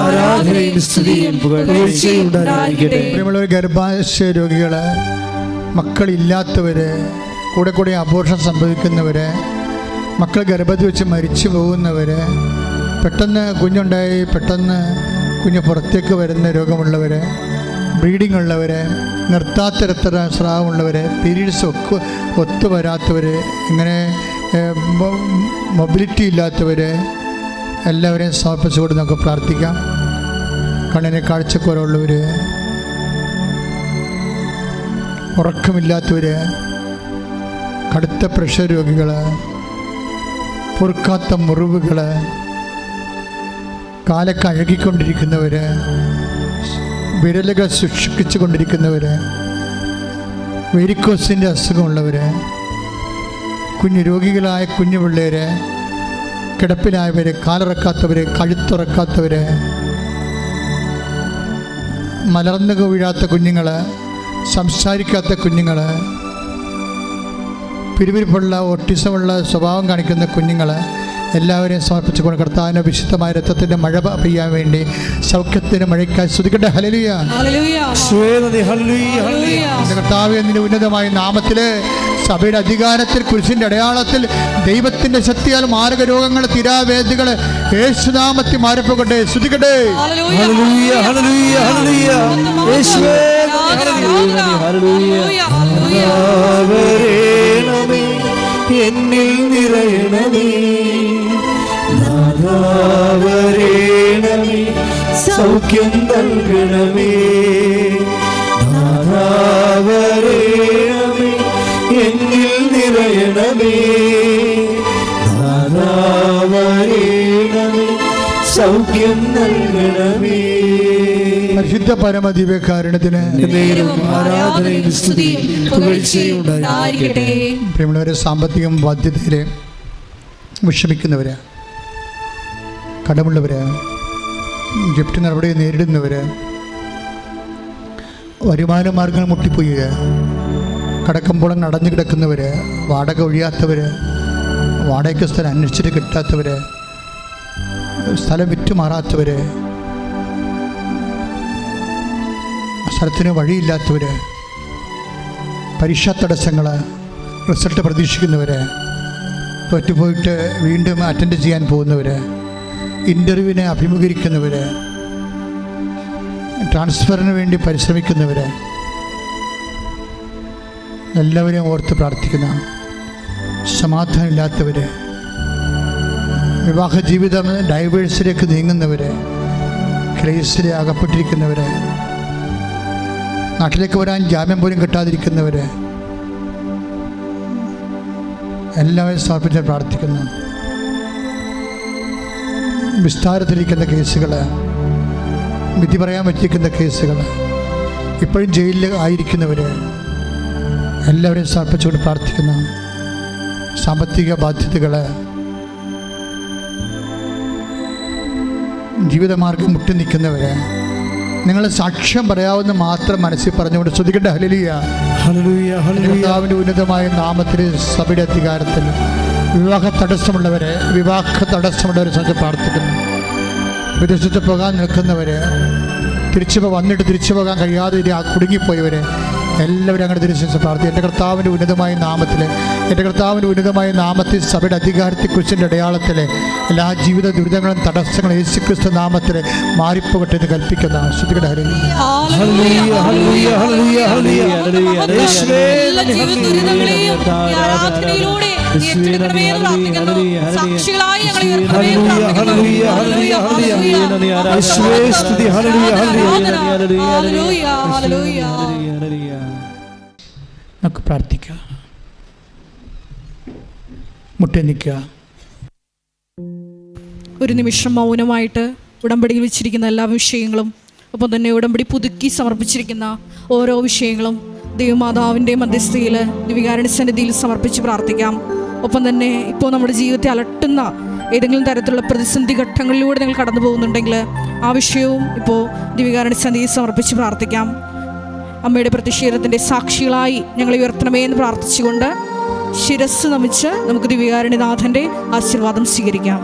ആരാധനയും സ്തുതിയും പുകഴ്ചയും ഉണ്ടായിരിക്കട്ടെ. പ്രിയമുള്ളവർ, ഗർഭാശയ രോഗികൾ, മക്കളില്ലാത്തവർ, കൂടെ കൂടെ അബോർഷൻ സംഭവിക്കുന്നവർ, മക്കൾ ഗർഭത്തിൽ വെച്ച് മരിച്ചു പോകുന്നവർ, പെട്ടെന്ന് കുഞ്ഞുണ്ടായി പെട്ടെന്ന് കുഞ്ഞ് പുറത്തേക്ക് വരുന്ന രോഗമുള്ളവർ, ബ്ലീഡിംഗ് ഉള്ളവർ, നിർത്താത്ത രക്തസ്രാവമുള്ളവർ, പീരീഡ്സ് ഒത്തു വരാത്തവർ, ഇങ്ങനെ മൊബിലിറ്റി ഇല്ലാത്തവർ എല്ലാവരെയും സമർപ്പിച്ചുകൊണ്ട് നമുക്ക് പ്രാർത്ഥിക്കാം. കണ്ണിന് കാഴ്ചക്കുറവുള്ളവർ, ഉറക്കമില്ലാത്തവർ, കടുത്ത പ്രഷർ രോഗികൾ, പൊറുക്കാത്ത മുറിവുകൾ, കാലൊക്കെ അഴകിക്കൊണ്ടിരിക്കുന്നവർ, വിരലുകൾ സൂക്ഷിച്ചു കൊണ്ടിരിക്കുന്നവർ, വെരിക്കോസിൻ്റെ അസുഖമുള്ളവർ, കുഞ്ഞു രോഗികളായ കുഞ്ഞു പിള്ളേർ, കിടപ്പിലായവർ, കാലിറക്കാത്തവർ, കഴുത്തുറക്കാത്തവർ, മലർന്നു വീഴാത്ത കുഞ്ഞുങ്ങൾ, സംസാരിക്കാത്ത കുഞ്ഞുങ്ങൾ, പിരിപിരിപ്പുള്ള ഓട്ടിസമുള്ള സ്വഭാവം കാണിക്കുന്ന കുഞ്ഞുങ്ങൾ, എല്ലാവരെയും സമർപ്പിച്ചുകൊണ്ട് കർത്താവിൻ്റെ വിശുദ്ധമായ രക്തത്തിൻ്റെ മഴ പെയ്യാൻ വേണ്ടി സൗഖ്യത്തിൻ്റെ മഴയ്ക്കായി സ്തുതിക്കട്ടെ. ഹല്ലേലൂയ. കർത്താവേ, നിന്റെ ഉന്നതമായ നാമത്തില് സഭയുടെ അധികാരത്തിൽ കുരിശിന്റെ അടയാളത്തിൽ ദൈവത്തിന്റെ ശക്തിയാൽ മാരക രോഗങ്ങൾ തീരാവേദികൾ യേശുനാമത്തിൽ മാറപ്പെടട്ടെ. സ്തുതിക്കട്ടെ. എന്നിൽ നിറയണമേ നാദാവരേണമേ, സൗഖ്യം നൽകണമേ നാദാവരേണമേ, എന്നിൽ നിറയണമേ നാദാവരേണമേ, സൗഖ്യം നൽകണമേ. പരിശുദ്ധ പരമദിവ്യകാരുണ്യത്തിന് ആരാധനയും സ്തുതിയും പുകഴ്ചയും ഉണ്ടായിരിക്കട്ടെ. പ്രിയമുള്ളവരെ, സാമ്പത്തിക ബാധ്യതയിൽ വിഷമിക്കുന്നവര്, കടമുള്ളവര്, ജപ്തി നടപടി നേരിടുന്നവര്, വരുമാന മാർഗങ്ങൾ മുട്ടിപ്പോയി കടക്കമ്പോളം അടഞ്ഞു കിടക്കുന്നവര്, വാടക ഒഴിയാത്തവര്, വാടകയ്ക്ക് സ്ഥലം അന്വേഷിച്ചിട്ട് കിട്ടാത്തവര്, സ്ഥലം വിറ്റുമാറാത്തവര്, സ്ഥലത്തിന് വഴിയില്ലാത്തവർ, പരീക്ഷാ തടസ്സങ്ങൾ, റിസൾട്ട് പ്രതീക്ഷിക്കുന്നവർ, തോറ്റുപോയിട്ട് വീണ്ടും അറ്റൻഡ് ചെയ്യാൻ പോകുന്നവർ, ഇൻ്റർവ്യൂവിനെ അഭിമുഖീകരിക്കുന്നവർ, ട്രാൻസ്ഫറിന് വേണ്ടി പരിശ്രമിക്കുന്നവർ, എല്ലാവരെയും ഓർത്ത് പ്രാർത്ഥിക്കുന്ന, സമാധാനമില്ലാത്തവർ, വിവാഹ ജീവിതം ഡൈവേഴ്സിലേക്ക് നീങ്ങുന്നവർ, ക്രൈസിലെ അകപ്പെട്ടിരിക്കുന്നവർ, നാട്ടിലേക്ക് വരാൻ ജാമ്യം പോലും കിട്ടാതിരിക്കുന്നവർ, എല്ലാവരും സമർപ്പിച്ച് പ്രാർത്ഥിക്കുന്നു. വിസ്താരത്തിലിരിക്കുന്ന കേസുകൾ, വിധി പറയാൻ പറ്റിയിരിക്കുന്ന കേസുകൾ, ഇപ്പോഴും ജയിലിൽ ആയിരിക്കുന്നവർ, എല്ലാവരെയും സമർപ്പിച്ചുകൊണ്ട് പ്രാർത്ഥിക്കുന്നു. സാമ്പത്തിക ബാധ്യതകൾ, ജീവിതമാർഗം മുട്ടി നിൽക്കുന്നവർ, നിങ്ങൾ സാക്ഷ്യം പറയാവുന്ന മാത്രം മനസ്സിൽ പറഞ്ഞുകൊണ്ട് ശ്രദ്ധിക്കേണ്ട. ഹല്ലേലൂയ. കർത്താവിൻ്റെ ഉന്നതമായ നാമത്തിൽ സഭയുടെ അധികാരത്തിൽ വിവാഹ തടസ്സമുള്ളവരെ സംബന്ധിച്ച് പ്രാർത്ഥിക്കുന്നു. വിദേശത്ത് പോകാൻ നിൽക്കുന്നവരെ, വന്നിട്ട് തിരിച്ചു പോകാൻ കഴിയാതെ കുടുങ്ങിപ്പോയവരെ എല്ലാവരും അങ്ങനെ തിരിച്ചു പ്രാർത്ഥിക്കും. എൻ്റെ കർത്താവിൻ്റെ ഉന്നതമായ നാമത്തിൽ സഭയുടെ അധികാരത്തിൽ കുരിശിൻ്റെ അടയാളത്തിൽ എല്ലാ ജീവിത ദുരിതങ്ങളും തടസ്സങ്ങളും യേശുക്രിസ്തു നാമത്തിൽ മാറിപ്പോകട്ടെ എന്ന് കൽപ്പിക്കുന്ന ശ്രദ്ധിക്കട്ടെ. നമുക്ക് പ്രാർത്ഥിക്കാം. മുട്ടി നിൽക്കുക. ഒരു നിമിഷം മൗനമായിട്ട് ഉടമ്പടിയിൽ വെച്ചിരിക്കുന്ന എല്ലാ വിഷയങ്ങളും, ഒപ്പം തന്നെ ഉടമ്പടി പുതുക്കി സമർപ്പിച്ചിരിക്കുന്ന ഓരോ വിഷയങ്ങളും ദൈവമാതാവിൻ്റെ മധ്യസ്ഥയിൽ ദിവികാരുണ്യ സന്നിധിയിൽ സമർപ്പിച്ച് പ്രാർത്ഥിക്കാം. ഒപ്പം തന്നെ ഇപ്പോൾ നമ്മുടെ ജീവിതത്തെ അലട്ടുന്ന ഏതെങ്കിലും തരത്തിലുള്ള പ്രതിസന്ധി ഘട്ടങ്ങളിലൂടെ നിങ്ങൾ കടന്നു പോകുന്നുണ്ടെങ്കിൽ ആ വിഷയവും ഇപ്പോൾ ദിവികാരുണ്യ സന്നിധിയിൽ സമർപ്പിച്ച് പ്രാർത്ഥിക്കാം. അമ്മയുടെ പ്രതിഷേധത്തിൻ്റെ സാക്ഷികളായി ഞങ്ങളെ ഉയർത്തണമേ എന്ന് പ്രാർത്ഥിച്ചുകൊണ്ട് ശിരസ് നമിച്ച് നമുക്ക് ദിവികാരുണ്യനാഥൻ്റെ ആശീർവാദം സ്വീകരിക്കാം.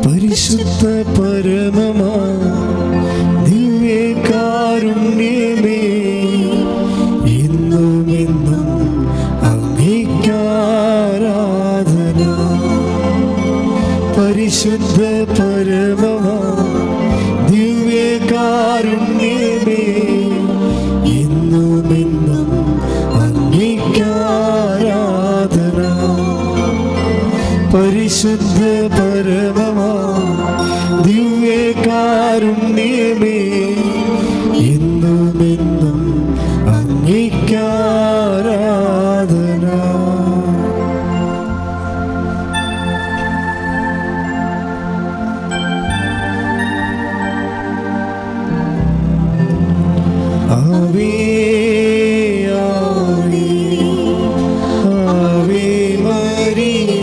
പരിശുദ്ധ പരമമാ ദിവ്യകാരുണ്യമേ, എന്നുമെന്നും അങ്ങേക്കാരാധന. പരിശുദ്ധ പരമമാ ദിവ്യകാരുണ്യമേ, എന്നുമെന്നും അങ്ങേക്കാരാധന. പരിശുദ്ധ പരമമാ ദിവ്യകാരുണ്യമേ, എന്നുമെന്നും നീ